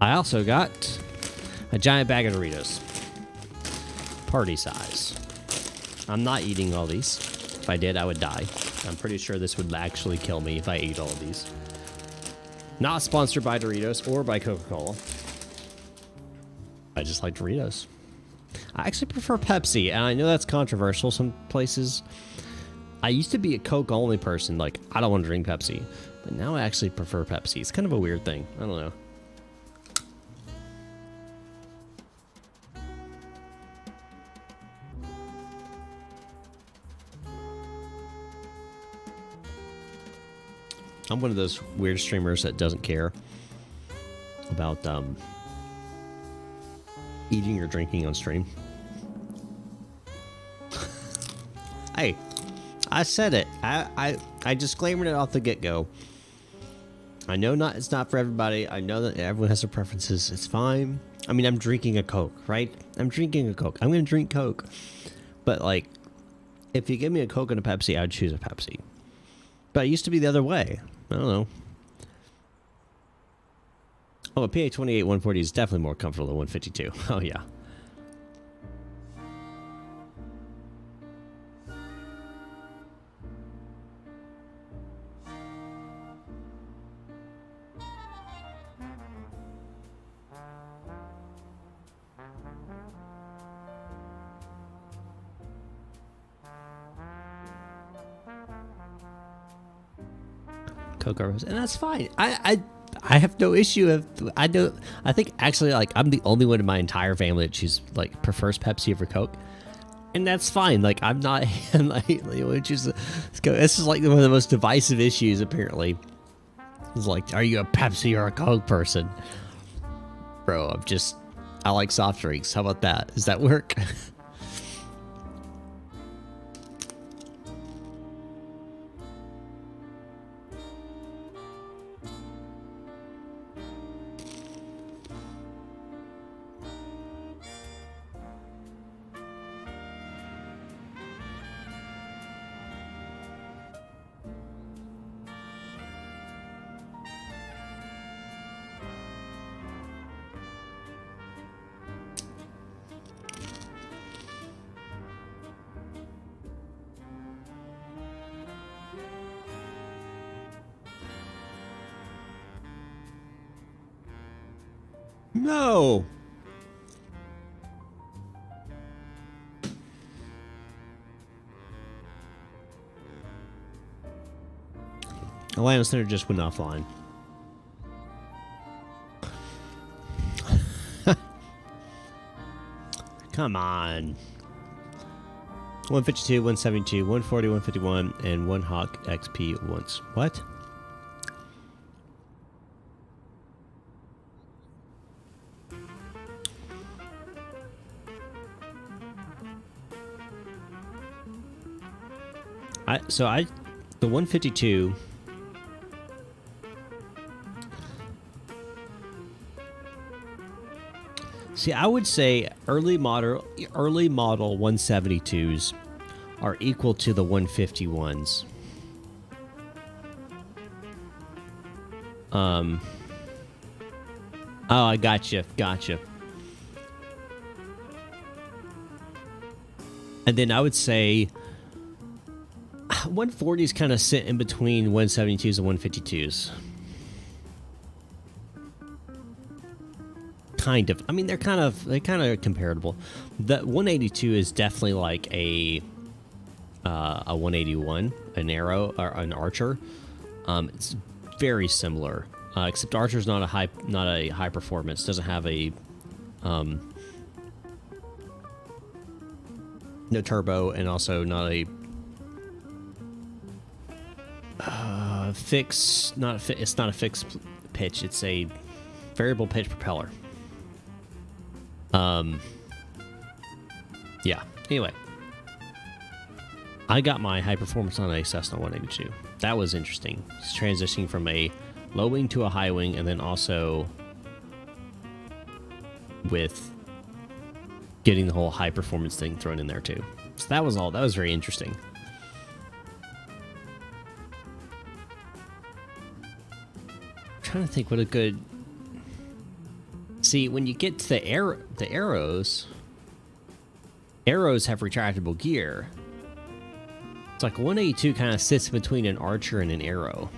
I also got a giant bag of Doritos. Party size. I'm not eating all these. If I did, I would die. I'm pretty sure this would actually kill me if I ate all of these. Not sponsored by Doritos or by Coca-Cola. I just like Doritos. I actually prefer Pepsi, and I know that's controversial some places. I used to be a Coke-only person. Like, I don't want to drink Pepsi. But now I actually prefer Pepsi. It's kind of a weird thing. I don't know. I'm one of those weird streamers that doesn't care about eating or drinking on stream. Hey, I said it. I disclaimed it off the get-go. I know it's not for everybody. I know that everyone has their preferences. It's fine. I mean, I'm drinking a Coke, right? I'm drinking a Coke. I'm going to drink Coke. But, like, if you give me a Coke and a Pepsi, I'd choose a Pepsi. But it used to be the other way. I don't know. Oh, a PA-28 140 is definitely more comfortable than 152. Oh, yeah. Cocoa Rose, and that's fine. I have no issue if I think actually, like, I'm the only one in my entire family that prefers Pepsi over Coke, and that's fine. Like, I'm not this is like one of the most divisive issues apparently. It's like, are you a Pepsi or a Coke person? Bro, I like soft drinks. How about that? Does that work? No. Atlanta Center just went offline. Come on. 152, 172, 140, 151, and 1 Hawk XP once. What? The 152. See, I would say early model 172s are equal to the 151s. Oh, I gotcha. And then I would say 140s kind of sit in between 172s and 152s. Kind of. I mean, they're kind of comparable. The 182 is definitely like a 181, an arrow or an Archer. It's very similar, except Archer's not a high performance. Doesn't have a no turbo, and also not a fixed. It's not a fixed pitch. It's a variable pitch propeller. Yeah. Anyway, I got my high performance on a Cessna 182. That was interesting. It's transitioning from a low wing to a high wing, and then also with getting the whole high performance thing thrown in there too. So that was all. That was very interesting. I'm trying to think what a good. See, when you get to the arrows have retractable gear. It's like 182 kind of sits between an Archer and an Arrow.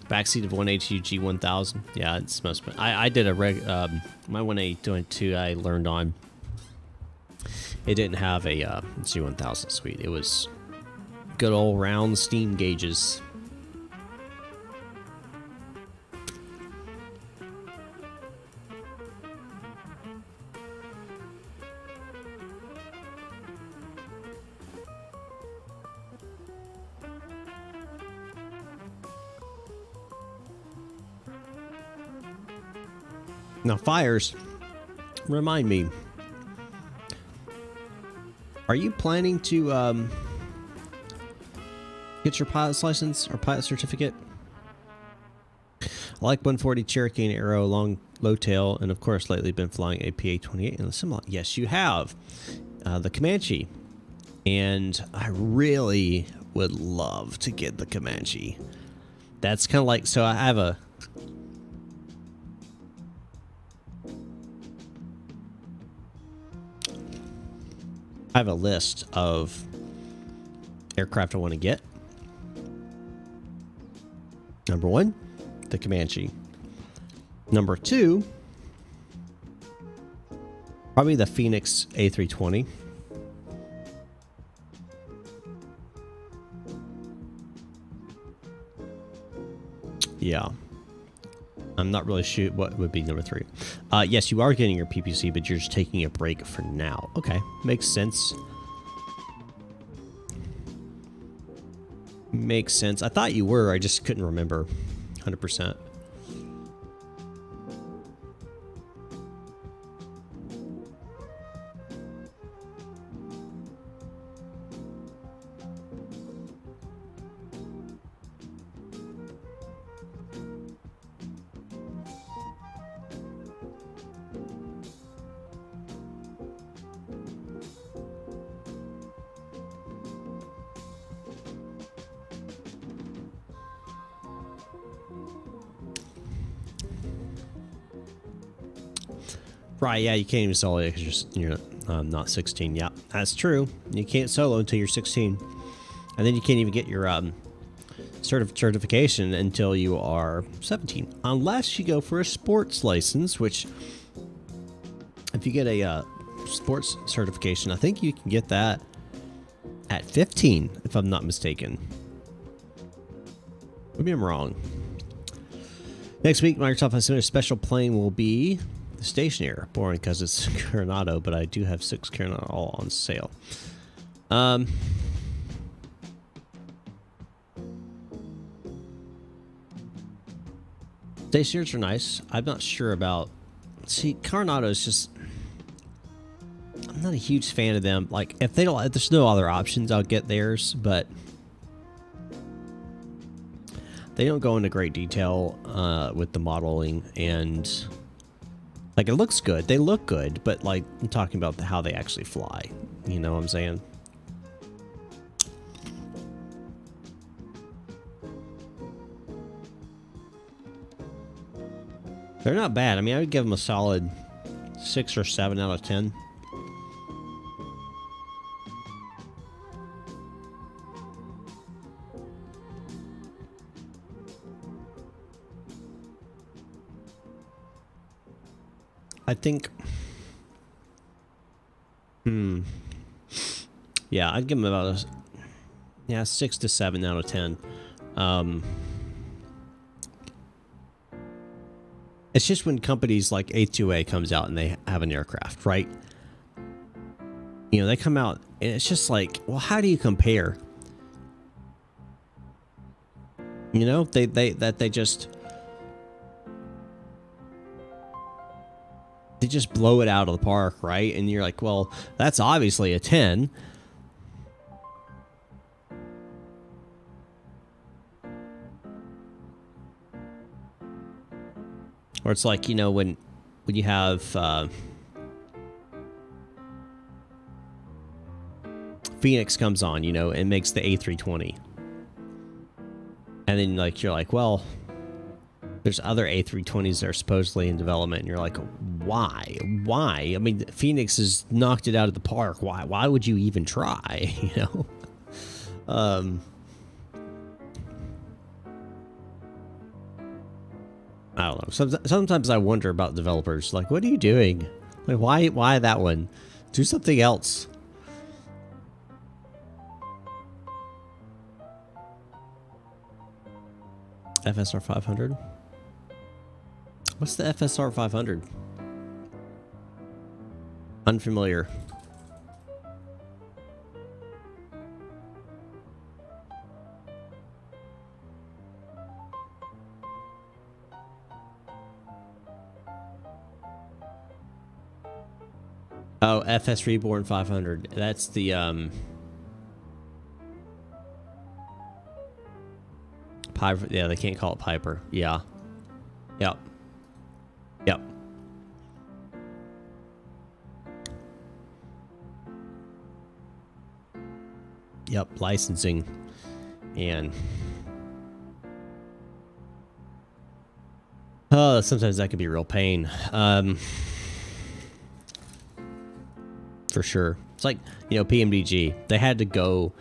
Backseat of 182 G1000. Yeah, it's most. I did a my 182 I learned on. It didn't have a G1000 suite. It was good old round steam gauges. Now, Fires, remind me, are you planning to get your pilot's license or pilot certificate? I like 140 Cherokee and Arrow, long, low tail, and of course lately been flying a PA-28 in the Simulot. Yes, you have. The Comanche. And I really would love to get the Comanche. That's kind of like, so I have a... I have a list of aircraft I want to get. Number 1, the Comanche. Number 2, probably the Phoenix A320. Yeah. I'm not really sure what would be number 3. Yes, you are getting your PPC, but you're just taking a break for now. Okay, makes sense. Makes sense. I thought you were. I just couldn't remember 100%. Right, yeah, you can't even solo it because you're not 16. Yeah, that's true. You can't solo until you're 16. And then you can't even get your certification until you are 17. Unless you go for a sports license, which if you get a sports certification, I think you can get that at 15, if I'm not mistaken. Maybe I'm wrong. Next week, Microsoft has a special plane will be the Stationair. Boring because it's Coronado, but I do have 6 Coronado all on sale. Stationairs are nice. I'm not sure about... See, Coronado is just... I'm not a huge fan of them. Like, if there's no other options, I'll get theirs, but they don't go into great detail with the modeling, and like, it looks good. They look good, but like, I'm talking about how they actually fly. You know what I'm saying? They're not bad. I mean, I would give them a solid 6 or 7 out of 10. I think, yeah, I'd give them about a 6 to 7 out of 10. It's just when companies like A2A comes out and they have an aircraft, right? You know, they come out and it's just like, well, how do you compare? You know, they just blow it out of the park, right? And you're like, well, that's obviously a 10. Or it's like, you know, when you have Phoenix comes on, you know, and makes the A320. And then like you're like, well, there's other A320s that are supposedly in development, and you're like, why? Why? I mean, Phoenix has knocked it out of the park. Why would you even try? You know? I don't know. Sometimes I wonder about developers. Like, what are you doing? Like, why that one? Do something else. FSR 500? What's the FSR 500? Unfamiliar. Oh, FS Reborn 500. That's the Piper. Yeah, they can't call it Piper. Yeah. Yep. Yep. Yep, licensing. And oh, sometimes that can be a real pain. For sure. It's like, you know, PMDG. They had to go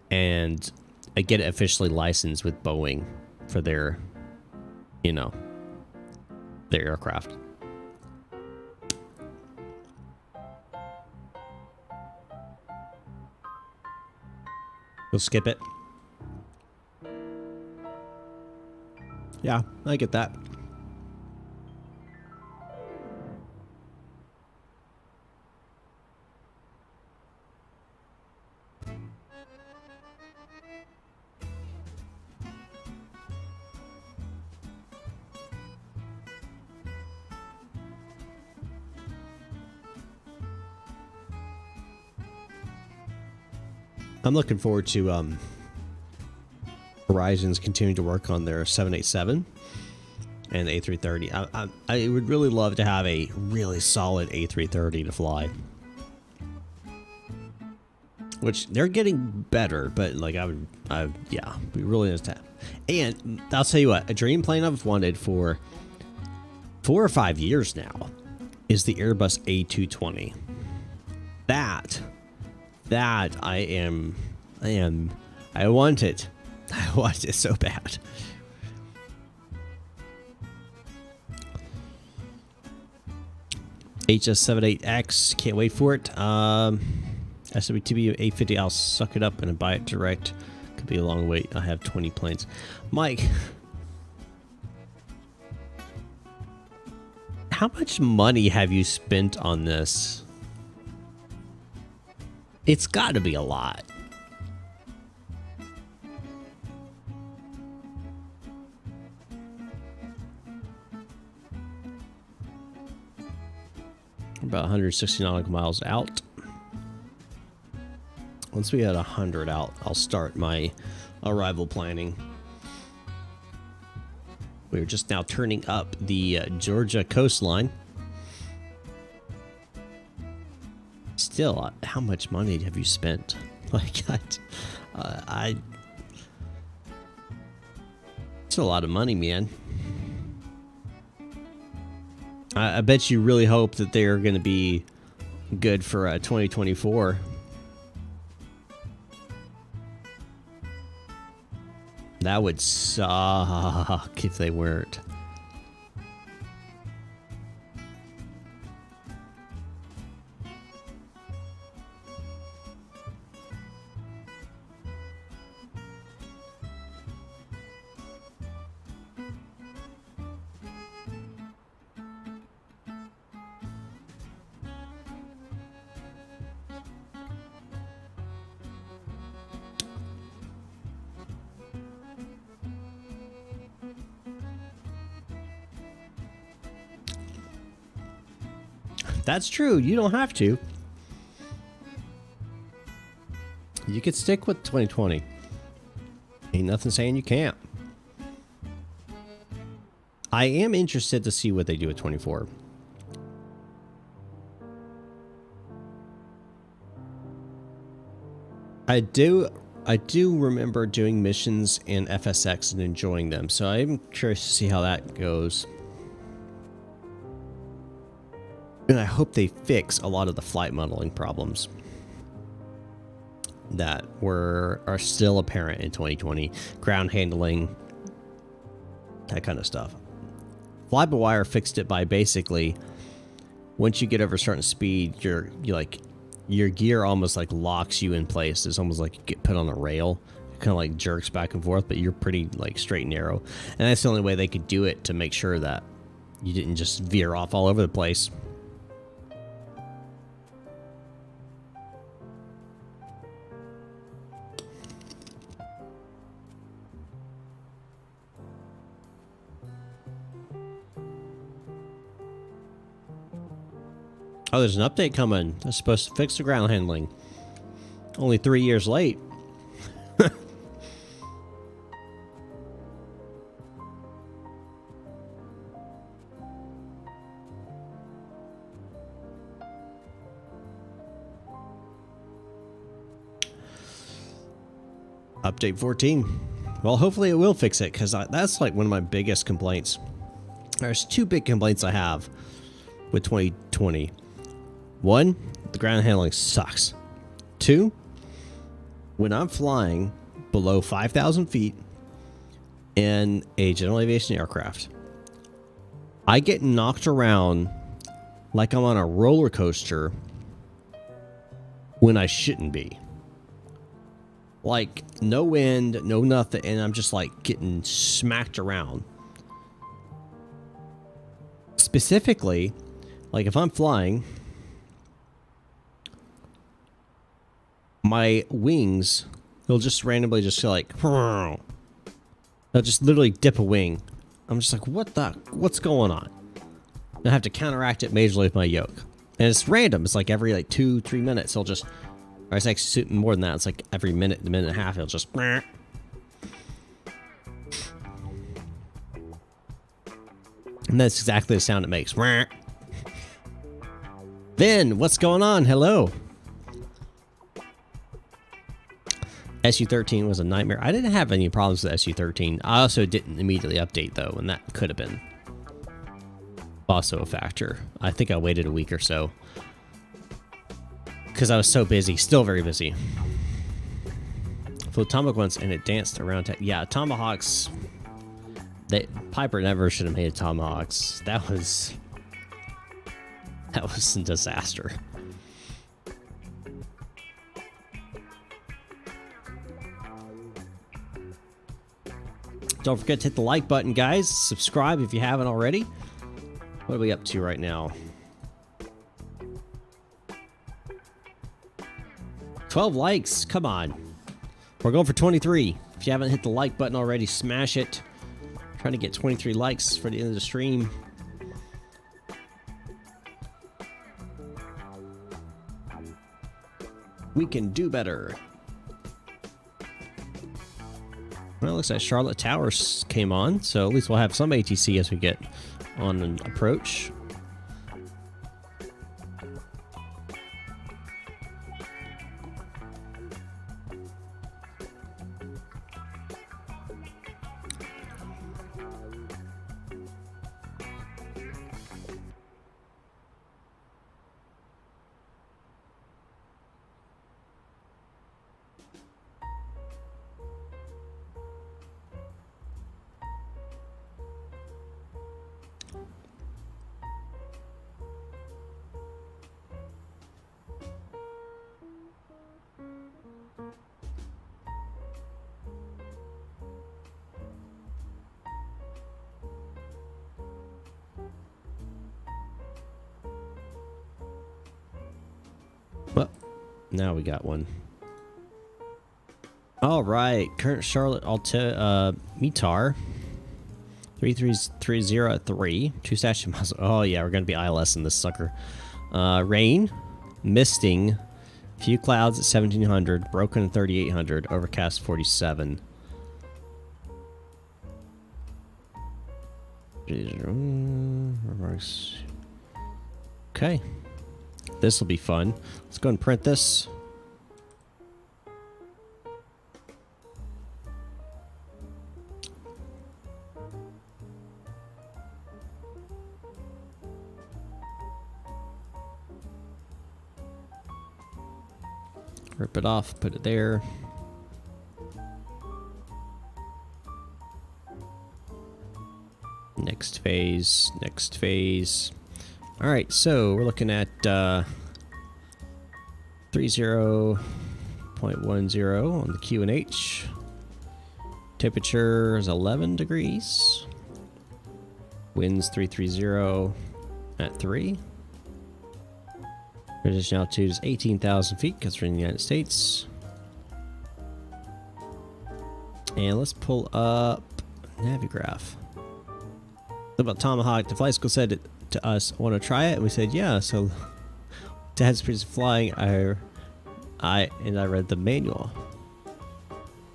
and get it officially licensed with Boeing for their, you know, their aircraft. We'll skip it. Yeah, I get that. I'm looking forward to Horizons continuing to work on their 787 and A330. I would really love to have a really solid A330 to fly. Which they're getting better, but like yeah, we really need to. And I'll tell you what, a dream plane I've wanted for 4 or 5 years now is the Airbus A220. That I want it. I want it so bad. HS78X, can't wait for it. SWTB 850, I'll suck it up and buy it direct. Could be a long wait. I have 20 planes. Mike, how much money have you spent on this? It's got to be a lot. About 160 nautical miles out. Once we get 100 out, I'll start my arrival planning. We're just now turning up the Georgia coastline. Still, how much money have you spent? Like, it's a lot of money, man. I bet you really hope that they're going to be good for 2024. That would suck if they weren't. That's true. You don't have to. You could stick with 2020. Ain't nothing saying you can't. I am interested to see what they do with 24. I do remember doing missions in FSX and enjoying them, so I'm curious to see how that goes. And I hope they fix a lot of the flight modeling problems that are still apparent in 2020. Ground handling, that kind of stuff. FlyByWire fixed it by basically, once you get over a certain speed, your gear almost like locks you in place. It's almost like you get put on a rail. It kind of like jerks back and forth, but you're pretty like straight and narrow. And that's the only way they could do it to make sure that you didn't just veer off all over the place. Oh, there's an update coming. That's supposed to fix the ground handling. Only 3 years late. Update 14. Well, hopefully it will fix it, because that's like one of my biggest complaints. There's two big complaints I have with 2020. One, the ground handling sucks. Two, when I'm flying below 5,000 feet in a general aviation aircraft, I get knocked around like I'm on a roller coaster when I shouldn't be. Like, no wind, no nothing, and I'm just like getting smacked around. Specifically, like if I'm flying, my wings, they'll just randomly just feel like, they'll just literally dip a wing. I'm just like, what's going on? And I have to counteract it majorly with my yoke. And it's random. It's like every like 2-3 minutes, it'll just, or it's actually more than that. It's like every minute and a half, it'll just, and that's exactly the sound it makes. Then, what's going on? Hello. SU-13 was a nightmare. I didn't have any problems with SU-13. I also didn't immediately update, though, and that could have been also a factor. I think I waited a week or so because I was so busy. Still very busy. Flew Tomahawk once, and it danced around. Yeah, Tomahawks. Piper never should have made Tomahawks. That was a disaster. Don't forget to hit the like button, guys. Subscribe if you haven't already. What are we up to right now? 12 likes. Come on. We're going for 23. If you haven't hit the like button already, smash it. Trying to get 23 likes for the end of the stream. We can do better. Well, it looks like Charlotte Towers came on, so at least we'll have some ATC as we get on an approach. Well, now we got one. All right, current Charlotte METAR 3330 at 3. 2 station miles. Oh yeah, we're gonna be ILS in this sucker. Rain, misting, few clouds at 1700, broken at 3800, overcast 47. Remarks. Okay. This will be fun. Let's go and print this. Rip it off, put it there. Next phase, next phase. All right, so we're looking at 30.10 on the QNH. Temperature is 11 degrees. Winds 330 at 3. Transition altitude is 18,000 feet because we're in the United States. And let's pull up Navigraph. What about Tomahawk? The flight school said to us, want to try it? And we said, yeah. So Dad's pretty flying. I read the manual.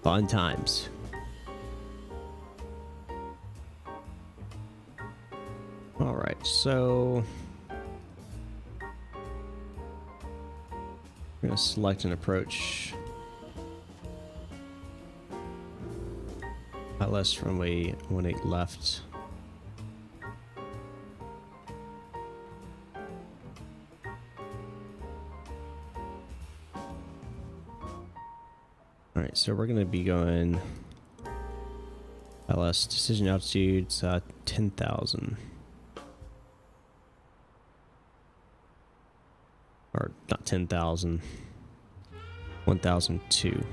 Fun times. All right, so we're gonna select an approach. ILS runway 18 left. Alright, so we're going to be going ILS decision altitude 10,000. Or not 10,000. 1,002.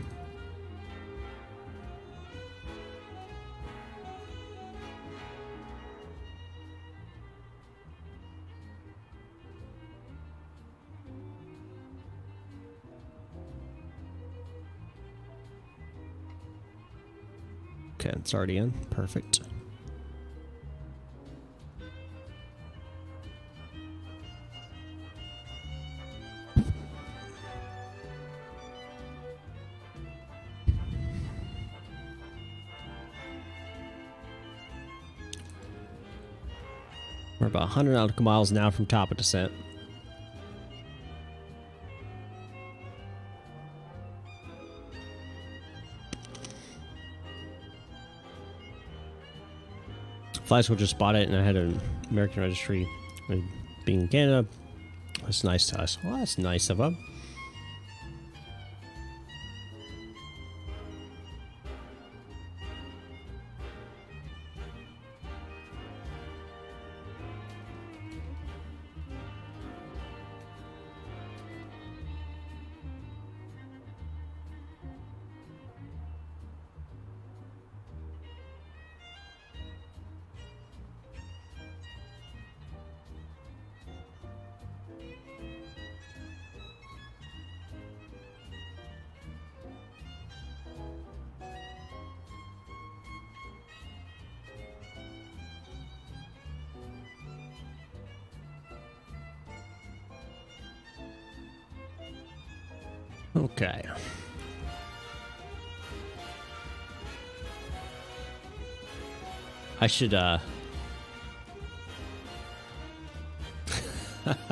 Okay, it's already in. Perfect. We're about 100 nautical miles now from top of descent. Flight school just spotted it, and I had an American registry. Being in Canada, that's nice to us. Well, that's nice of them. Okay. I should, I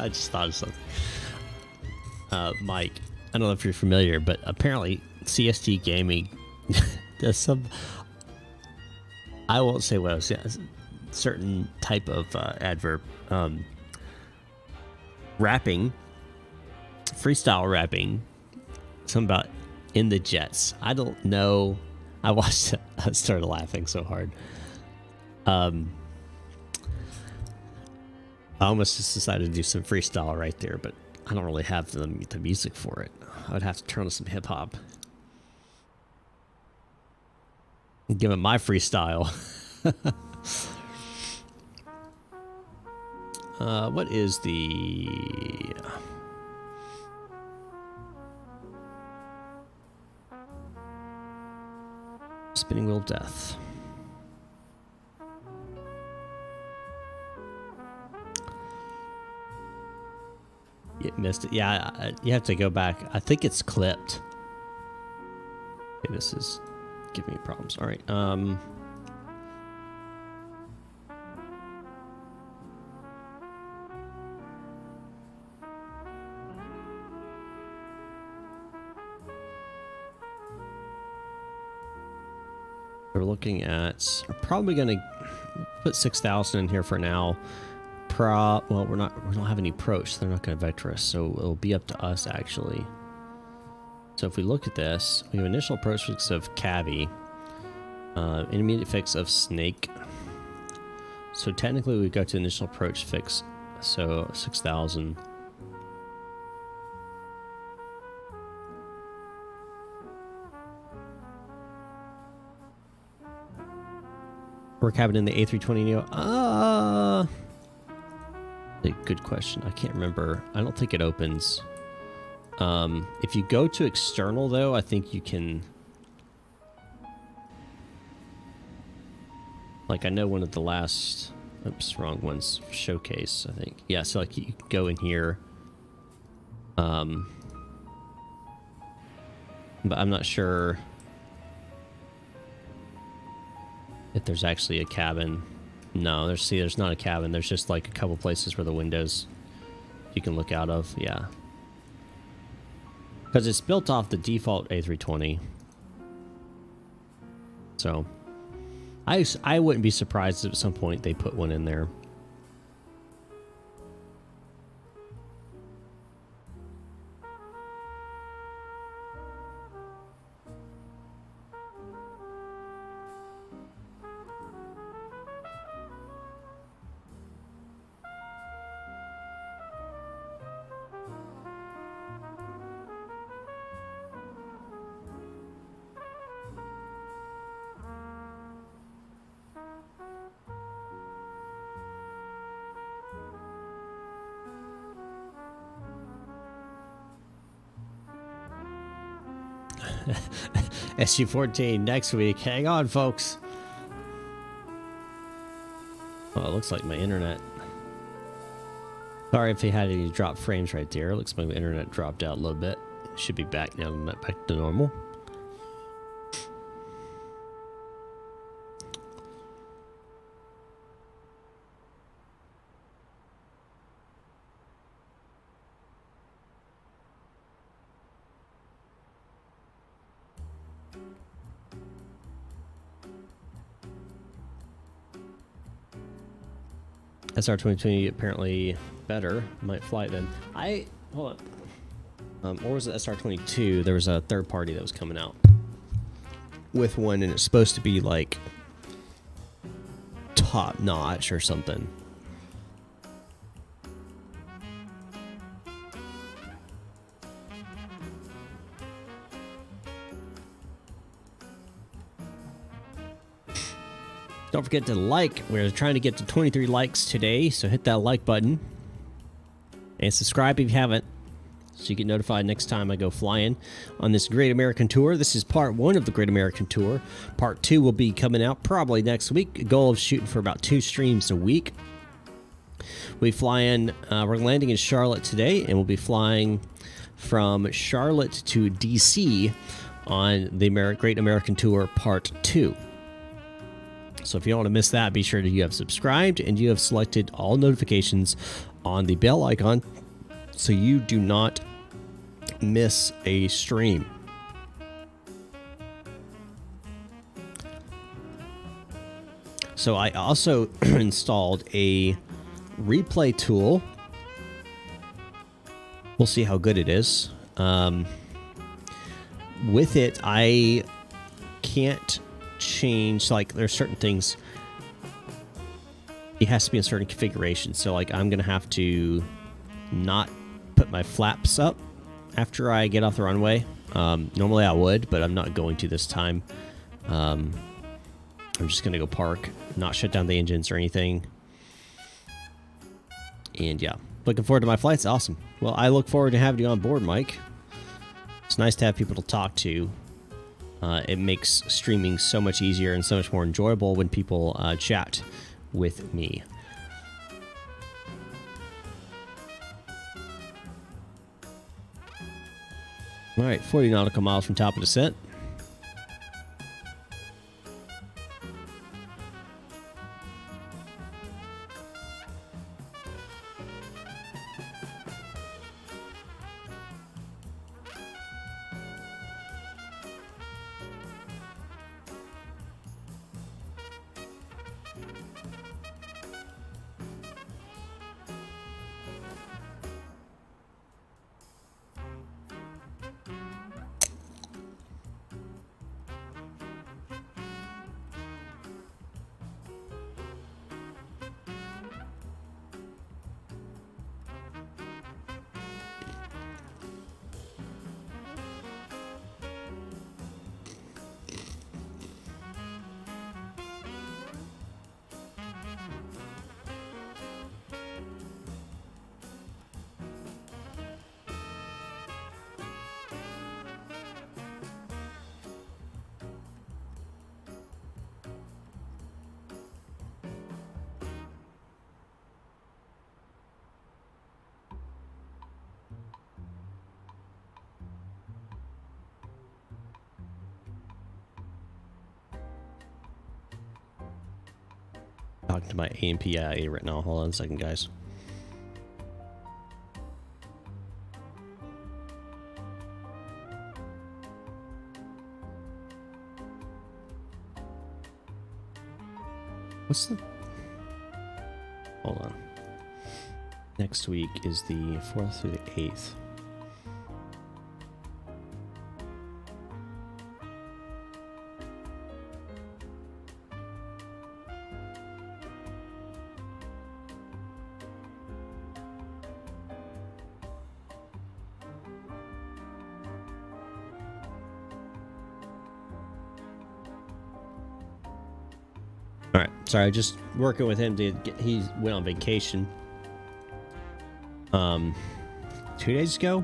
just thought of something. Mike, I don't know if you're familiar, but apparently CST Gaming does some, I won't say what I was saying, certain type of adverb, rapping, freestyle rapping, something about in the jets. I don't know. I watched it. I started laughing so hard. I almost just decided to do some freestyle right there, but I don't really have the music for it. I would have to turn on some hip hop. Give it my freestyle. What is the spinning wheel of death? You missed it. Yeah, you have to go back. I think it's clipped. Okay, this is giving me problems. All right. We're looking at, we're probably going to put 6,000 in here for now. Well, we don't have any approach, so they're not going to vector us, so it'll be up to us actually. So if we look at this, we have initial approach fix of Cavi, intermediate fix of Snake. So technically we go to initial approach fix, so 6,000. We're cabin in the A320Neo. A good question. I can't remember. I don't think it opens. If you go to external, though, I think you can. Like, I know one of the last. Oops, wrong ones. Showcase, I think. Yeah, so like you can go in here. But I'm not sure if there's actually a cabin. No, there's not a cabin. There's just like a couple places where the windows you can look out of. Yeah. Because it's built off the default A320. So I wouldn't be surprised if at some point they put one in there. SU-14 next week. Hang on, folks. Oh, it looks like my internet. Sorry if they had any drop frames right there. It looks like my internet dropped out a little bit. Should be back now, back to normal. SR-2020 apparently better. Might fly it then. Hold on. Or was it SR-22? There was a third party that was coming out with one, and it's supposed to be like top notch or something. Don't forget to like. We're trying to get to 23 likes today, so hit that like button. And subscribe if you haven't, so you get notified next time I go flying on this Great American Tour. This is part 1 of the Great American Tour. Part 2 will be coming out probably next week. A goal of shooting for about 2 streams a week. We're landing in Charlotte today, and we'll be flying from Charlotte to DC on the Great American Tour Part 2. So if you don't want to miss that, be sure that you have subscribed and you have selected all notifications on the bell icon so you do not miss a stream. So I also installed a replay tool. We'll see how good it is. With it, I can't change, like, there's certain things. It has to be in certain configurations. So, like, I'm going to have to not put my flaps up after I get off the runway. Normally I would, but I'm not going to this time. I'm just going to go park, not shut down the engines or anything. And yeah, looking forward to my flights. Awesome. Well, I look forward to having you on board, Mike. It's nice to have people to talk to. It makes streaming so much easier and so much more enjoyable when people chat with me. All right, 40 nautical miles from top of descent. Talking to my AMPIA right now. Hold on a second, guys. What's the... Hold on. Next week is the 4th through the 8th. Sorry, just working with him to get, he went on vacation 2 days ago.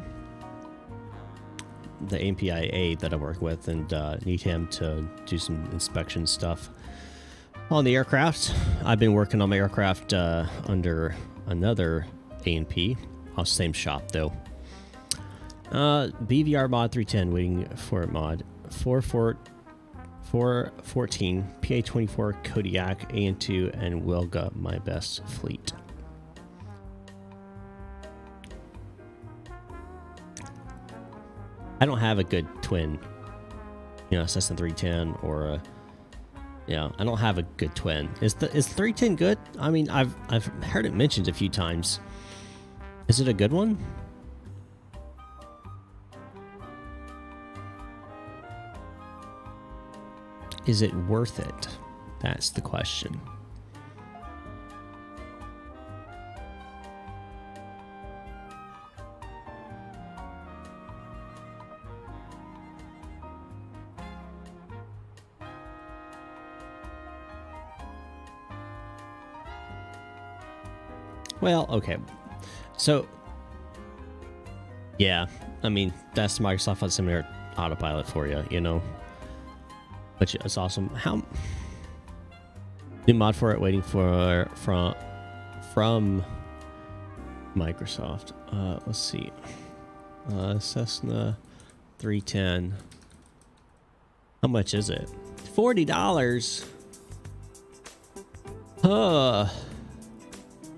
The AMPIA that I work with, and need him to do some inspection stuff on the aircraft. I've been working on my aircraft under another A&P, same shop though. BVR mod 310 waiting for mod 414 PA24 Kodiak AN2 and Wilga, my best fleet. I don't have a good twin, Cessna 310 or a, I don't have a good twin. Is 310 good? I mean, I've heard it mentioned a few times. Is it a good one? Is it worth it? That's the question. Well, okay. So, yeah, I mean, that's Microsoft Flight Simulator Autopilot for you, Which is awesome. How new mod for it waiting for from Microsoft. Let's see. Cessna 310. How much is it? $40.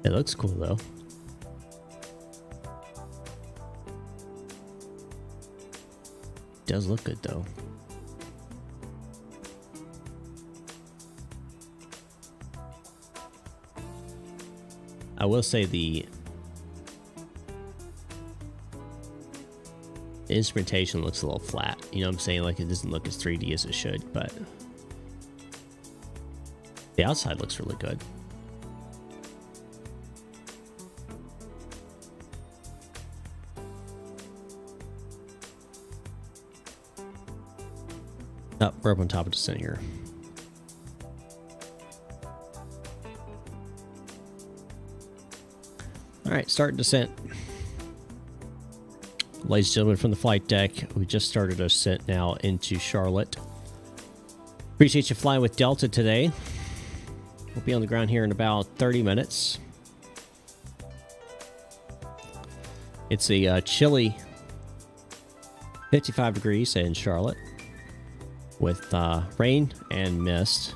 It looks cool though. Does look good though. I will say the instrumentation looks a little flat. You know what I'm saying? Like, it doesn't look as 3D as it should, but the outside looks really good. Oh, we're up on top of the descent here. All right, start descent. Ladies and gentlemen, from the flight deck, we just started our descent now into Charlotte. Appreciate you flying with Delta today. We'll be on the ground here in about 30 minutes. It's a chilly 55 degrees in Charlotte with rain and mist.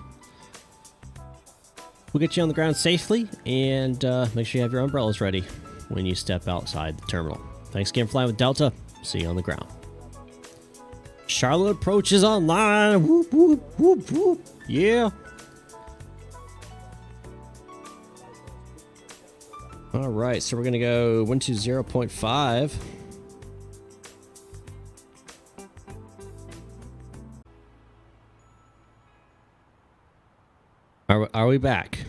We'll get you on the ground safely, and make sure you have your umbrellas ready when you step outside the terminal. Thanks again for flying with Delta. See you on the ground. Charlotte approach is online. Whoop, whoop, whoop, whoop. Yeah. All right, so we're going to go 120.5. Are we back?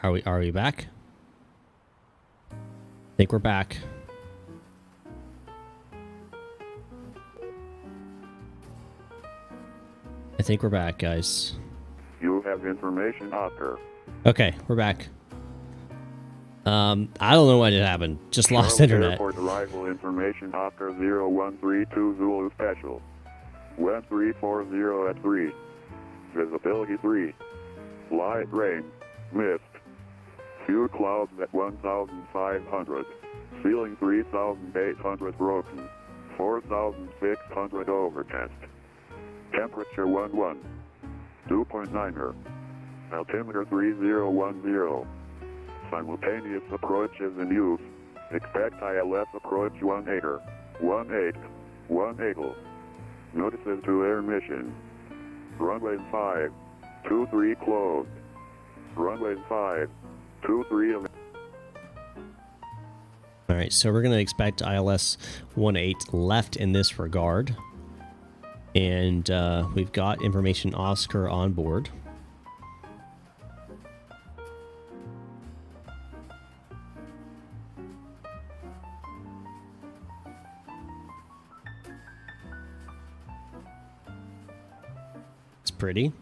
Are we back? I think we're back. I think we're back, guys. You have information, Oscar. Okay, we're back. I don't know what had happened. Just lost internet. Airport arrival information, Oscar 0132 Zulu Special. Wind 340 at 3. Visibility 3. Light rain. Mist. Few clouds at 1,500. Ceiling 3,800 broken. 4,600 overcast. Temperature 11. 2.9er. Altimeter 3010. Simultaneous approach is in use. Expect ILS approach 18er. 18. Notices to air mission. Runway 5. 23 closed. Runway 5. 23. All right, so we're going to expect ILS 18 left in this regard. And we've got information Oscar on board. It's pretty.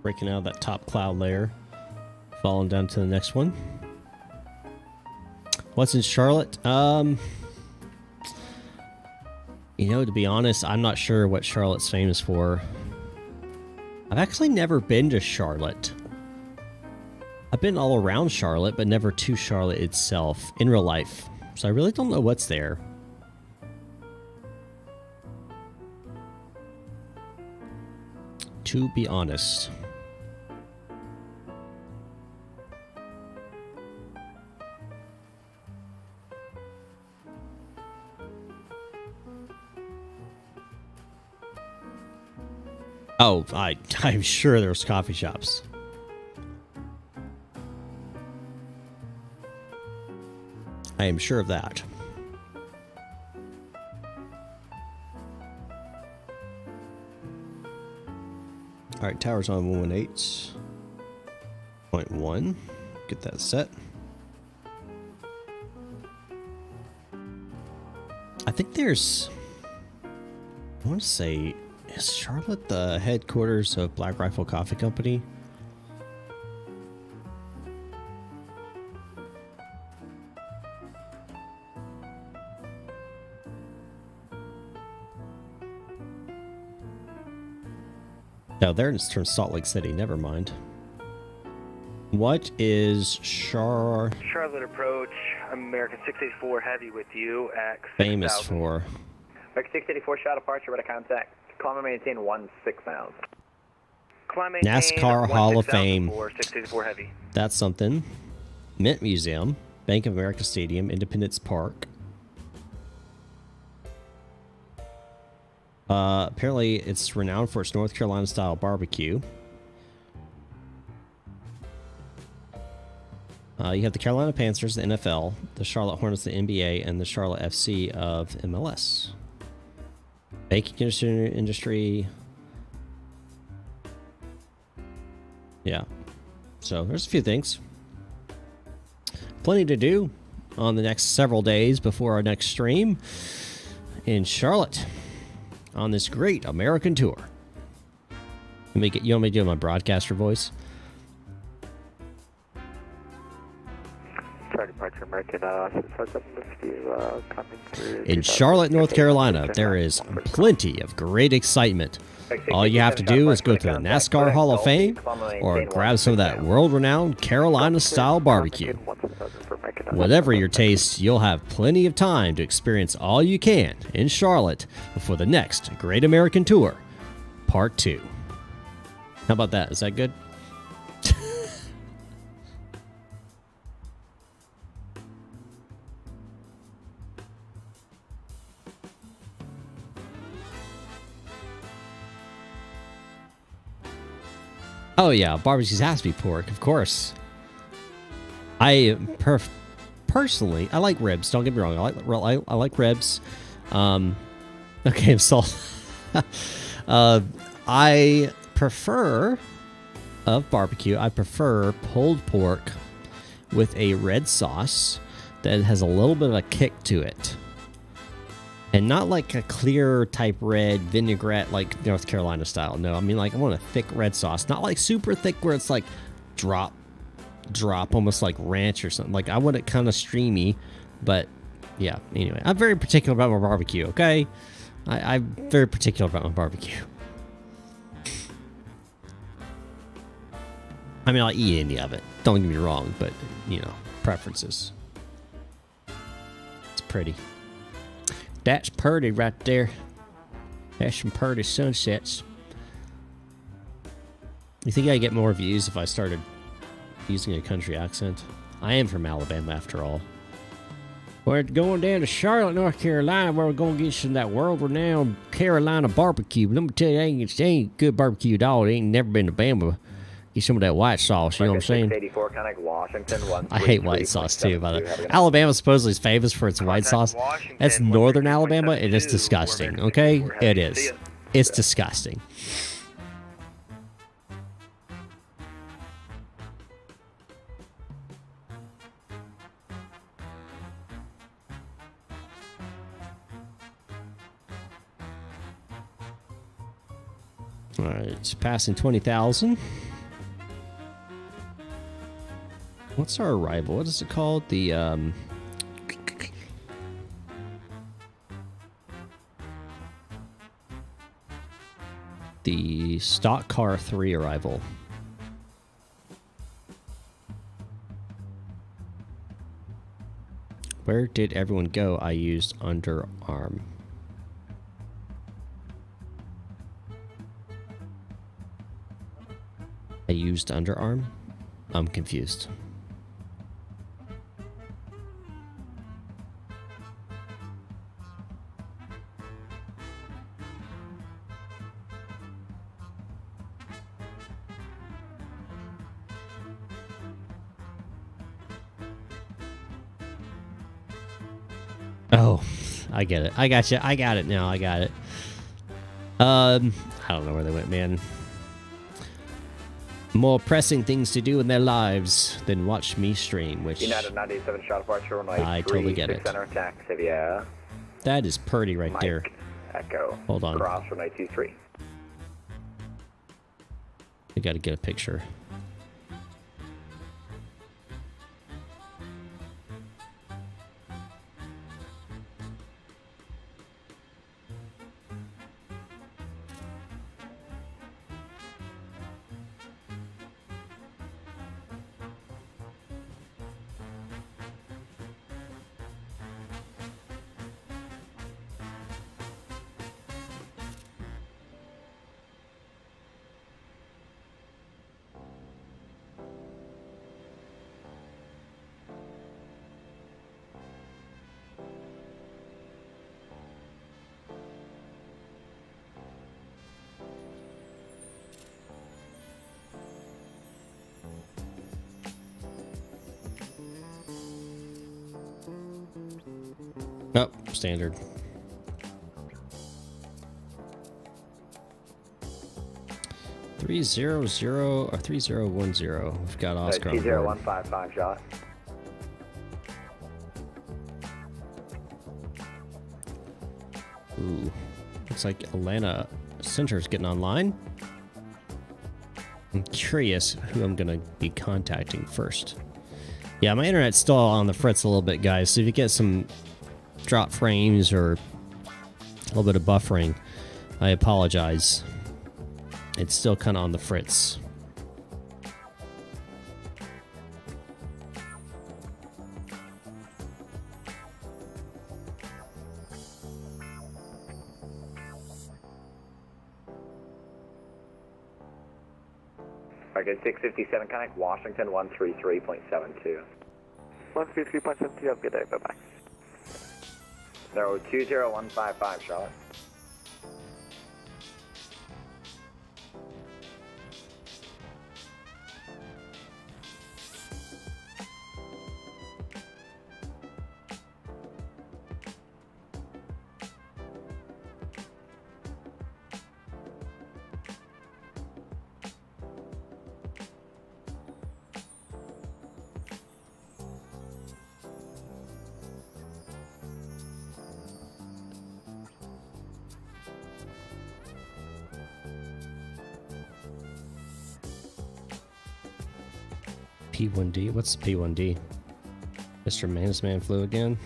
Breaking out of that top cloud layer. Falling down to the next one. What's in Charlotte? You know, to be honest, I'm not sure what Charlotte's famous for. I've actually never been to Charlotte. I've been all around Charlotte, but never to Charlotte itself in real life. So I really don't know what's there. To be honest. Oh, I'm sure there's coffee shops. I am sure of that. All right, tower's on 118.1. Get that set. I think there's... I want to say... Is Charlotte the headquarters of Black Rifle Coffee Company? No, they're from Salt Lake City. Never mind. What is Charlotte approach, American 684 Heavy with you at famous 6,000. for? American 684 shot departure, ready to contact. Climb and maintain 16,000. Climb maintain NASCAR Hall of 16,000 Fame. for 684 Heavy. That's something. Mint Museum, Bank of America Stadium, Independence Park. Apparently, it's renowned for its North Carolina style barbecue. You have the Carolina Panthers, the NFL, the Charlotte Hornets, the NBA, and the Charlotte FC of MLS. Banking industry. Yeah. So there's a few things. Plenty to do on the next several days before our next stream in Charlotte on this great American tour. You want me to do my broadcaster voice? American 657 coming through. In Charlotte, North Carolina, there is plenty of great excitement. All you have to do is go to the NASCAR Hall of Fame or grab some of that world-renowned Carolina-style barbecue. Whatever your taste, you'll have plenty of time to experience all you can in Charlotte before the next Great American Tour, Part 2. How about that? Is that good? Oh yeah, barbecues has to be pork, of course. Personally, I like ribs. Don't get me wrong. I like ribs. Okay, I'm sorry. I prefer of barbecue. I prefer pulled pork with a red sauce that has a little bit of a kick to it. And not like a clear type red vinaigrette like North Carolina style. No, I mean like I want a thick red sauce. Not like super thick where it's like drop, almost like ranch or something. Like I want it kind of streamy. But yeah, anyway. I'm very particular about my barbecue, okay? I'm very particular about my barbecue. I mean, I'll eat any of it. Don't get me wrong, but, you know, preferences. It's pretty. That's purty right there. That's some purty sunsets. You think I'd get more views if I started using a country accent? I am from Alabama, after all. We're going down to Charlotte, North Carolina, where we're going to get some of that world-renowned Carolina barbecue. Let me tell you, it ain't good barbecue at all. It ain't never been to Bama. Get some of that white sauce, you know what I'm saying? 684, connect Washington, I hate white sauce too, by the way. Alabama supposedly is famous for its white sauce. That's northern Alabama, and it's disgusting, okay? It is. It's disgusting. All right, it's passing 20,000. What's our arrival? What is it called? The stock car 3 arrival. Where did everyone go? I used underarm. I used underarm? I'm confused. Oh, I get it. I got you. I got it now. I got it. I don't know where they went, man. More pressing things to do in their lives than watch me stream, which United 97 shot departure, I totally get it. Center taxi, yeah. That is pretty right Mike, there. Echo. Hold on. Cross from 923. I got to get a picture. Oh, standard. Three zero zero or 3010. We've got Oscar on board. 155 shot. Ooh, looks like Atlanta Center's getting online. I'm curious who I'm gonna be contacting first. Yeah, my internet's still on the fritz a little bit, guys. So if you get some drop frames or a little bit of buffering, I apologize. It's still kind of on the fritz. Okay, 657 connect, Washington 133.72. 133.72, have a good day, bye-bye. No, 20155 shot. P1D? What's P1D? Mr. Mannesman flew again?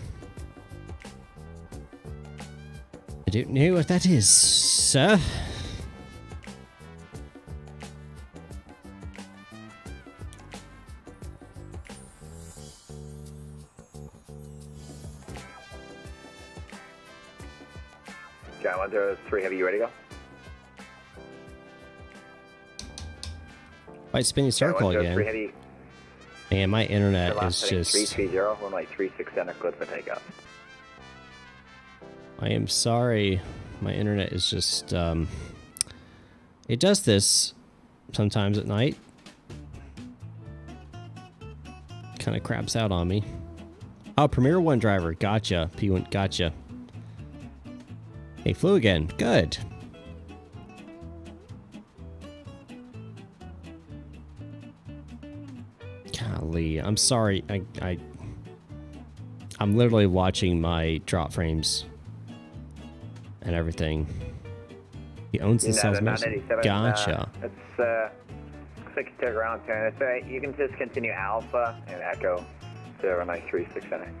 I don't know what that is, sir. John 103 heavy, you ready to go? White spinning circle John 103 again. heavy. Man, my internet Last is heading just... 330, runway 36 center, clear for takeoff. I am sorry. My internet is just... it does this sometimes at night. Kind of craps out on me. Oh, Premier One driver. Gotcha. P1, gotcha. Hey, flew again. Good. Golly, I'm sorry. I'm literally watching my drop frames and everything. He owns the sales message. Gotcha. It's looks like you took around 10. It's alright. You can just continue Alpha and Echo to runway 36 center.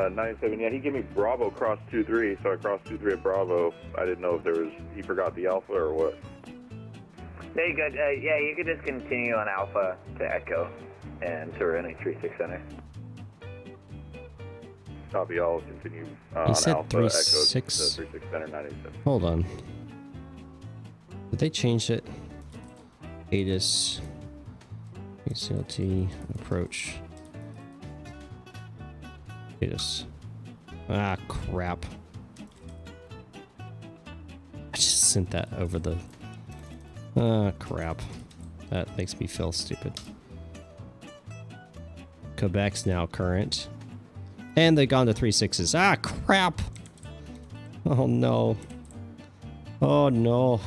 97, yeah, he gave me Bravo cross 23, so I crossed 23 at Bravo. I didn't know if there was, he forgot the Alpha or what. There you go. Yeah, you could just continue on Alpha to Echo and to runway 36 center. Copy, I'll continue He on said Alpha, 36. Echo to 36 center, 97. Hold on. Did they change it? Addons KCLT approach. Addons. Ah, crap. I just sent that over the... Ah, crap. That makes me feel stupid. Quebec's now current. And they've gone to 3.6s. Ah, crap! Oh, no. Oh, no.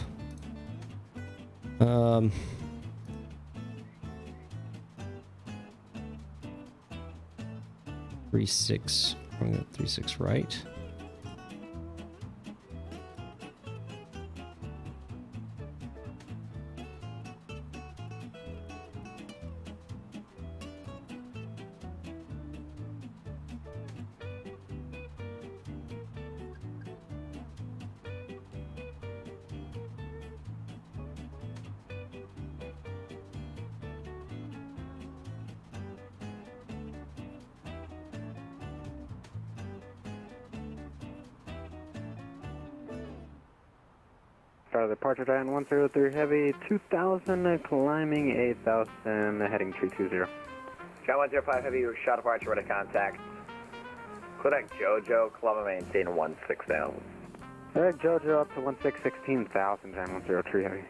3.6. We're going to 3.6 right. Departure Diane 103 heavy, 2000, climbing 8000, heading 320. John 105 heavy, shot departure, ready to contact. Quebec Jojo, Columbia maintain 16,000. Jojo up to 16,000, Diane 103 heavy.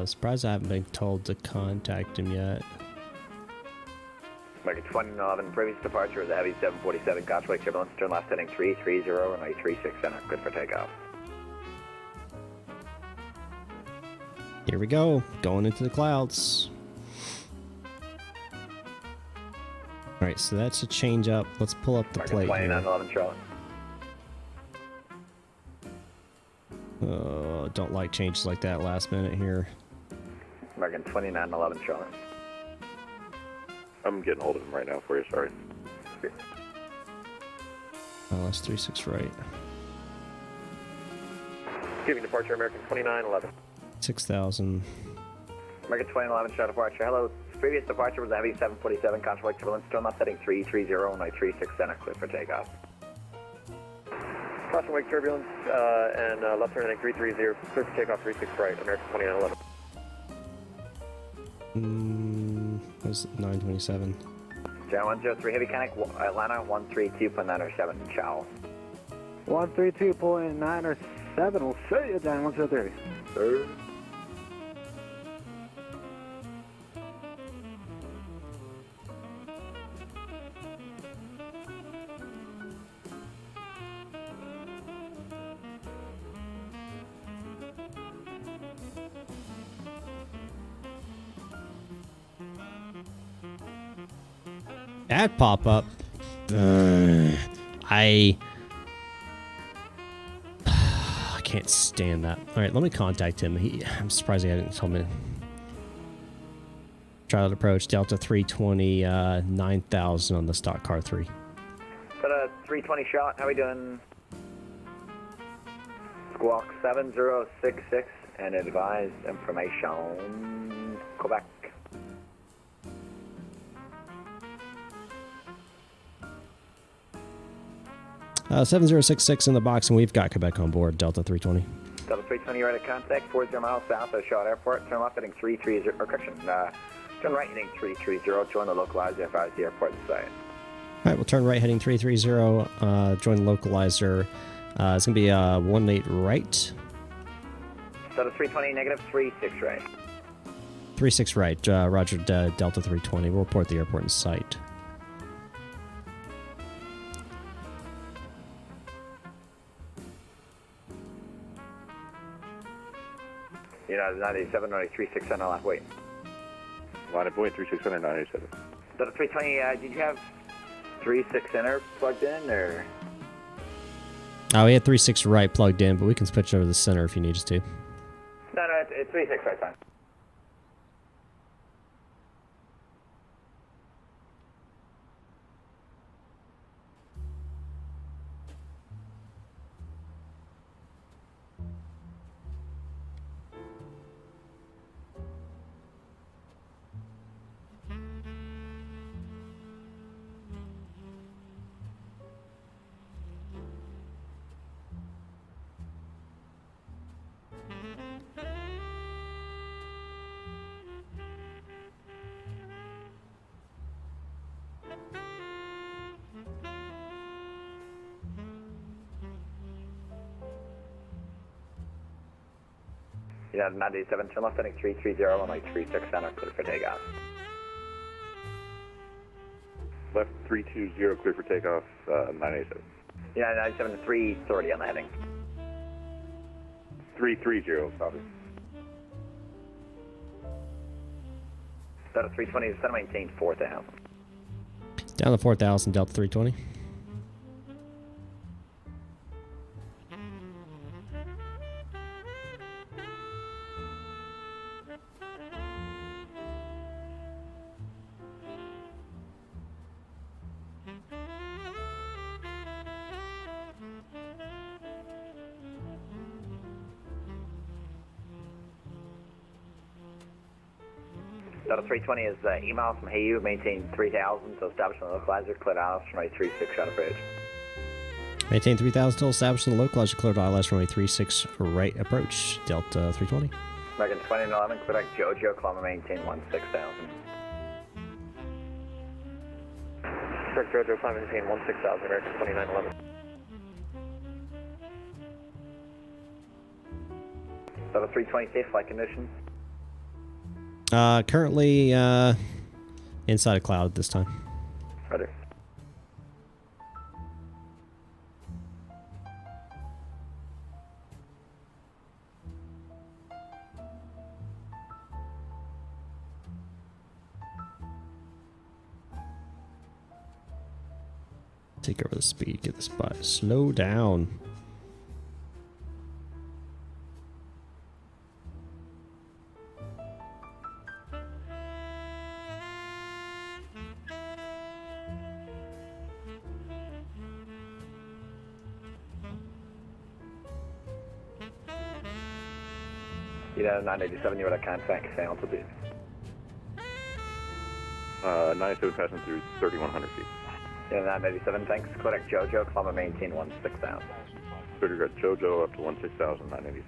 Surprised I haven't been told to contact him yet. Micah 2011, previous departure is a heavy 747, Gotchway turbulence, turn left heading 330, runway 36 center, good for takeoff. Here we go, going into the clouds. Alright, so that's a change up. Let's pull up the Micah plate 2911, Charlotte. Don't like changes like that last minute here. American 2911, Charlotte. I'm getting hold of him right now for you, sorry. Oh, that's 36 right. Giving departure, American 2911. 6,000. American 2911, show departure. Hello, previous departure was a heavy 747, Gotchway turbulence, turn left heading 330, runway 36 center, clear for takeoff. Crossing wake turbulence and left turn heading 330, clear for takeoff 36 right, American 2911. Was 927. John 103, heavy canic, Atlanta 132.907, ciao. 132.907, we'll see you, John 103. Sir. Ad pop up. I can't stand that. All right, let me contact him. I'm surprised he hadn't told me. Charlotte approach, Delta 320, 9,000 on the stock car 3. Got a 320 shot, how we doing? Squawk 7066 and advised information. Quebec. 7066 in the box, and we've got Quebec on board, Delta 320. Delta 320, right at contact, 40 miles south of Shaw Airport. Turn left heading 330, or correction, turn right heading 330, join the localizer if I was the airport site. All right, we'll turn right heading 330, join the localizer. It's going to be 18 right. Delta 320, negative 36 right. 36 right, roger, Delta 320. We'll report the airport in sight. United 987, runway 36 center left, wait. Line of point 36 center 987. Delta 320, did you have 36 center plugged in, or? Oh, we had 36 right plugged in, but we can switch over to the center if you need us to. No, it's 36 right fine. United 987, turn left heading 330, runway 36 center, clear for takeoff. Left 320, clear for takeoff, 987. United 987, 330 on the heading. 330, copy. Delta 320, center maintained 4,000. Down to 4,000, Delta 320. Delta 320 is email from Hayu, maintain 3,000 to establish on the localizer, cleared ILS from runway 36 shot approach. Maintain 3,000 till established in the localizer, cleared ILS runway 36 right approach, Delta 320. American 2011, Quebec Jojo, Columbia, maintain 16,000. Quebec Jojo, Columbia, maintain 16,000, American 2911. Delta 320, safe flight conditions. Currently inside a cloud this time. Roger. Take over the speed, get the spot. Slow down. You know, 987, you were at contact, say altitude. 97 passing through 3,100 feet. Yeah, 987, thanks. Kodak Jojo, climb maintain 16,000. Sugar Jojo up to 16,000, 987.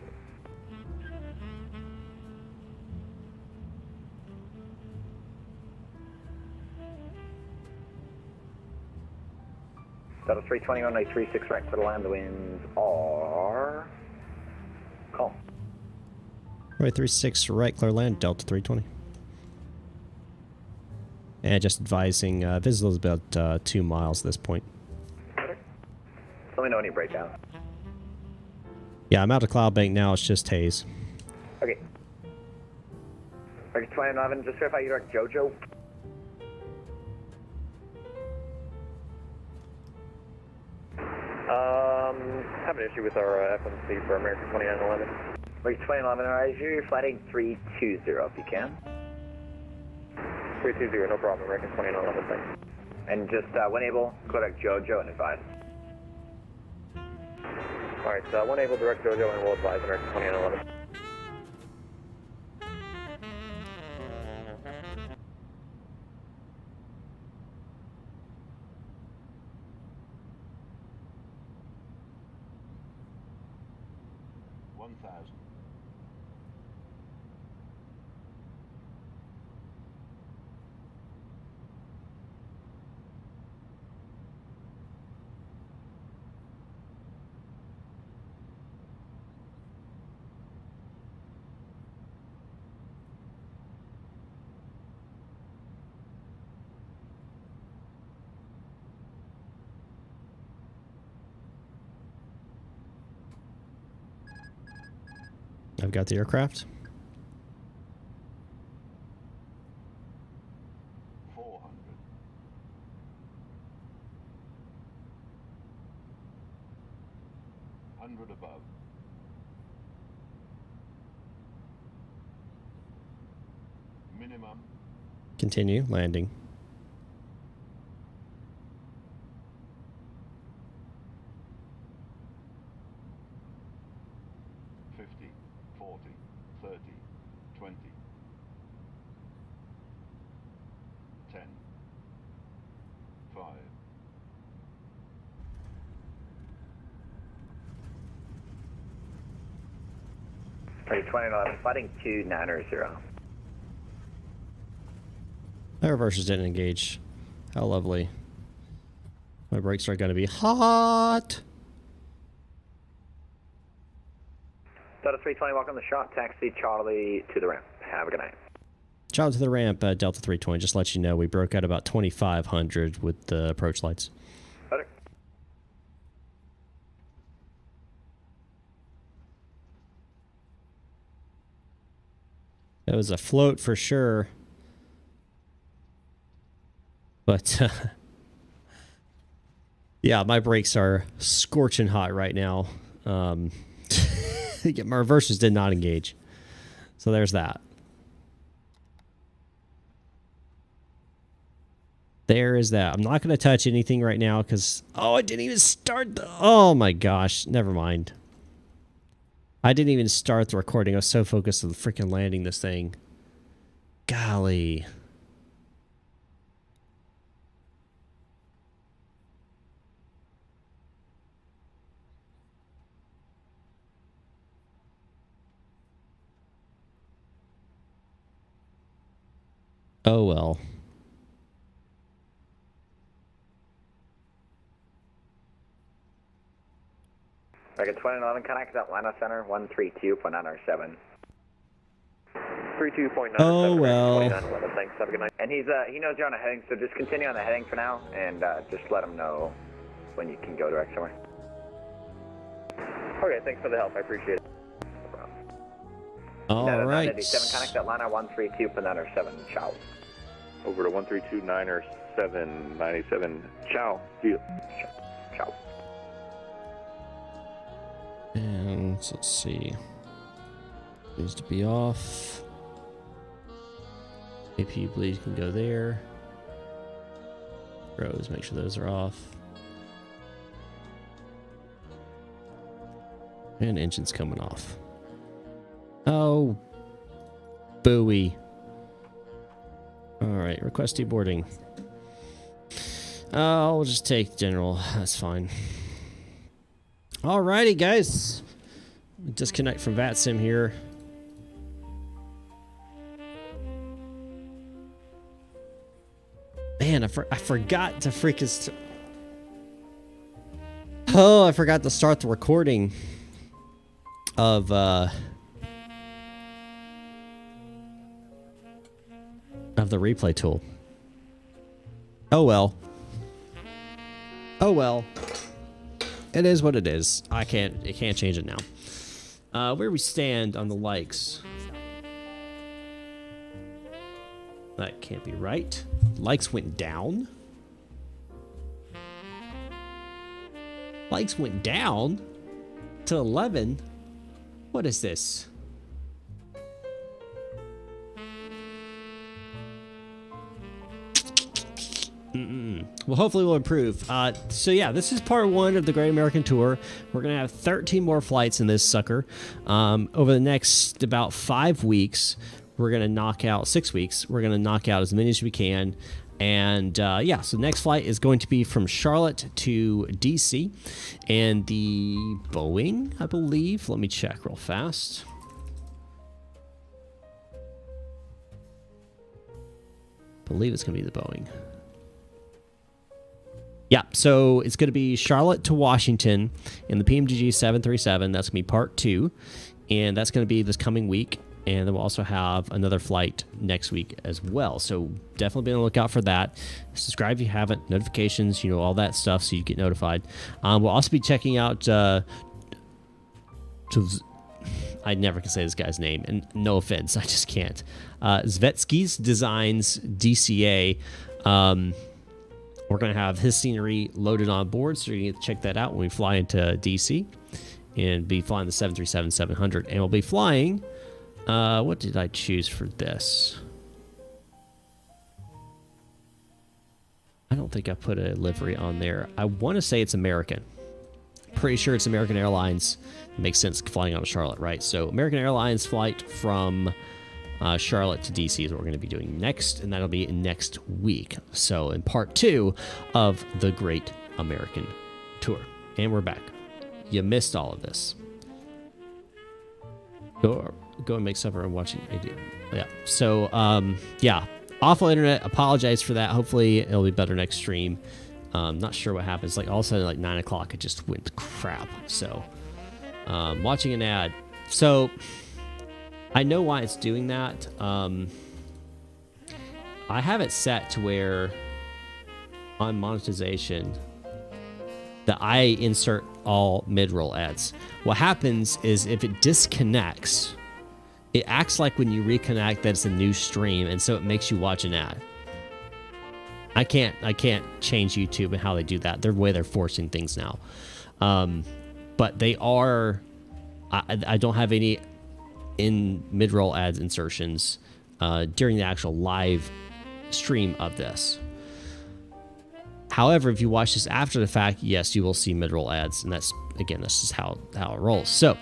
Delta 321, 836 right to the line. The winds are calm. Right, 36 right, clear land, Delta 320. And just advising, visible is about 2 miles at this point. Let me know any breakdown. Yeah, I'm out of cloud bank now, it's just haze. Okay. Market 2011, just verify you direct Jojo. Have an issue with our FMC for American 2911. Market 2011, alright, you're flighting 320 if you can. 320, no problem, American 2911, thanks. And just when able, Kodak Jojo and advise. Alright, when able, direct Jojo and we'll advise American 2911. I've got the aircraft. 400. 100 above. Minimum. Continue, landing. 40, 30, 20, 10, 5. Market 2011, flighting 2990. My reversers didn't engage. How lovely. My brakes are going to be hot. Delta 320, welcome to the shot. Taxi Charlie to the ramp. Have a good night. Shout out to the ramp, Delta 320. Just to let you know, we broke out about 2,500 with the approach lights. Better. That was a float for sure. But, yeah, my brakes are scorching hot right now. My reversers did not engage. So there's that. There is that. I'm not going to touch anything right now because... Oh, I didn't even start the... Oh, my gosh. Never mind. I didn't even start the recording. I was so focused on freaking landing this thing. Golly. Oh, well. Market 2011, connect Atlanta Center, 132.907. 32.9. Oh, well. Thanks. Have a good night. And he knows you're on a heading, so just continue on the heading for now, and just let him know when you can go direct somewhere. Okay, thanks for the help. I appreciate it. All right. 987, connect Atlanta 132, Panetta 7, ciao. Over to 132 Niner 797. Ciao. See you. Ciao. And let's see. Needs to be off. AP bleed can go there. Rows, make sure those are off. And engine's coming off. Oh, buoy. All right, request deboarding. I'll just take general. That's fine. Alrighty, guys. Disconnect from VATSIM here. Man, I forgot to freaking. Oh, I forgot to start the recording of the replay tool. Oh well. Oh well. It is what it is. It can't change it now. Where we stand on the likes. That can't be right. Likes went down. Likes went down to 11. What is this? Well, hopefully we'll improve. So yeah, this is part 1 of the Great American Tour. We're going to have 13 more flights in this sucker. Over the next about 5 weeks, we're going to knock out 6 weeks. We're going to knock out as many as we can. And yeah, so the next flight is going to be from Charlotte to DC. And the Boeing, I believe. Let me check real fast. I believe it's going to be the Boeing. Yeah, so it's going to be Charlotte to Washington in the PMDG 737. That's going to be part 2. And that's going to be this coming week. And then we'll also have another flight next week as well. So definitely be on the lookout for that. Subscribe if you haven't. Notifications, all that stuff so you get notified. We'll also be checking out... I never can say this guy's name. And no offense, I just can't. Zvetsky's Designs DCA. We're going to have his scenery loaded on board. So you're going to check that out when we fly into DC. And be flying the 737-700. And we'll be flying... what did I choose for this? I don't think I put a livery on there. I want to say it's American. Pretty sure it's American Airlines. It makes sense flying out of Charlotte, right? So American Airlines flight from Charlotte to DC is what we're going to be doing next, and that'll be next week. So in part 2 of the Great American Tour. And we're back. You missed all of this. Go and make supper and watching. Yeah. So, yeah. Awful internet. Apologize for that. Hopefully, it'll be better next stream. Not sure what happens. Like, all of a sudden, like 9 o'clock, it just went to crap. So, watching an ad. So, I know why it's doing that. I have it set to where on monetization that I insert all mid-roll ads. What happens is if it disconnects, it acts like when you reconnect that it's a new stream, and so it makes you watch an ad. I can't change YouTube and how they do that. They're the way they're forcing things now. But they are. I don't have any in mid-roll ads insertions during the actual live stream of this. However, if you watch this after the fact, yes, you will see mid-roll ads, and that's just how it rolls. So,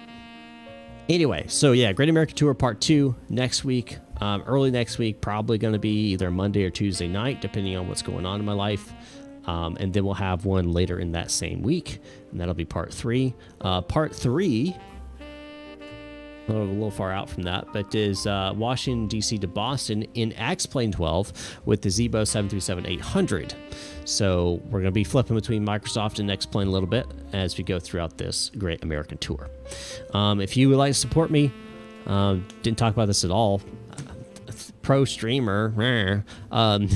anyway, so yeah, Great American Tour Part 2 next week, early next week, probably going to be either Monday or Tuesday night, depending on what's going on in my life, and then we'll have one later in that same week, and that'll be Part 3. Part 3, a little far out from that, but is Washington, D.C. to Boston in X-Plane 12 with the Zebo 737-800. So we're going to be flipping between Microsoft and X-Plane a little bit as we go throughout this Great American Tour. If you would like to support me, didn't talk about this at all. pro streamer, down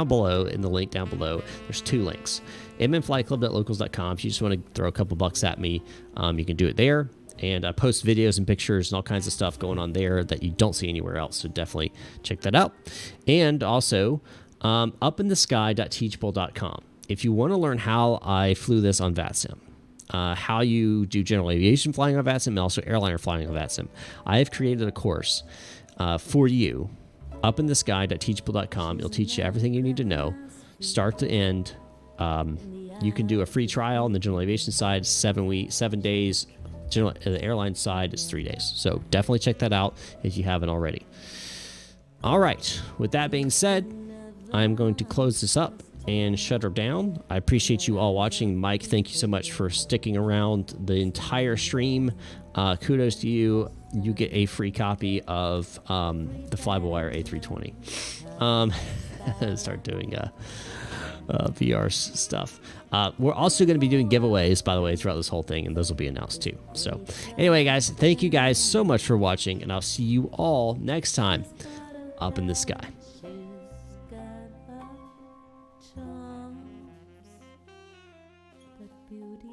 below, in the link down below, there's 2 links. mnflyclub.locals.com. If you just want to throw a couple bucks at me, you can do it there. And I post videos and pictures and all kinds of stuff going on there that you don't see anywhere else. So definitely check that out. And also, upinthesky.teachable.com. If you want to learn how I flew this on VATSIM, how you do general aviation flying on VATSIM, and also airliner flying on VATSIM, I have created a course for you, upinthesky.teachable.com. It'll teach you everything you need to know, start to end. You can do a free trial on the general aviation side, 7 days. The airline side is 3 days. So definitely check that out if you haven't already. All right. With that being said, I'm going to close this up and shut her down. I appreciate you all watching. Mike, thank you so much for sticking around the entire stream. Kudos to you. You get a free copy of the FlyByWire A320. Start doing VR stuff. We're also going to be doing giveaways, by the way, throughout this whole thing, and those will be announced too. So anyway, guys, thank you guys so much for watching, and I'll see you all next time up in the sky. Beauty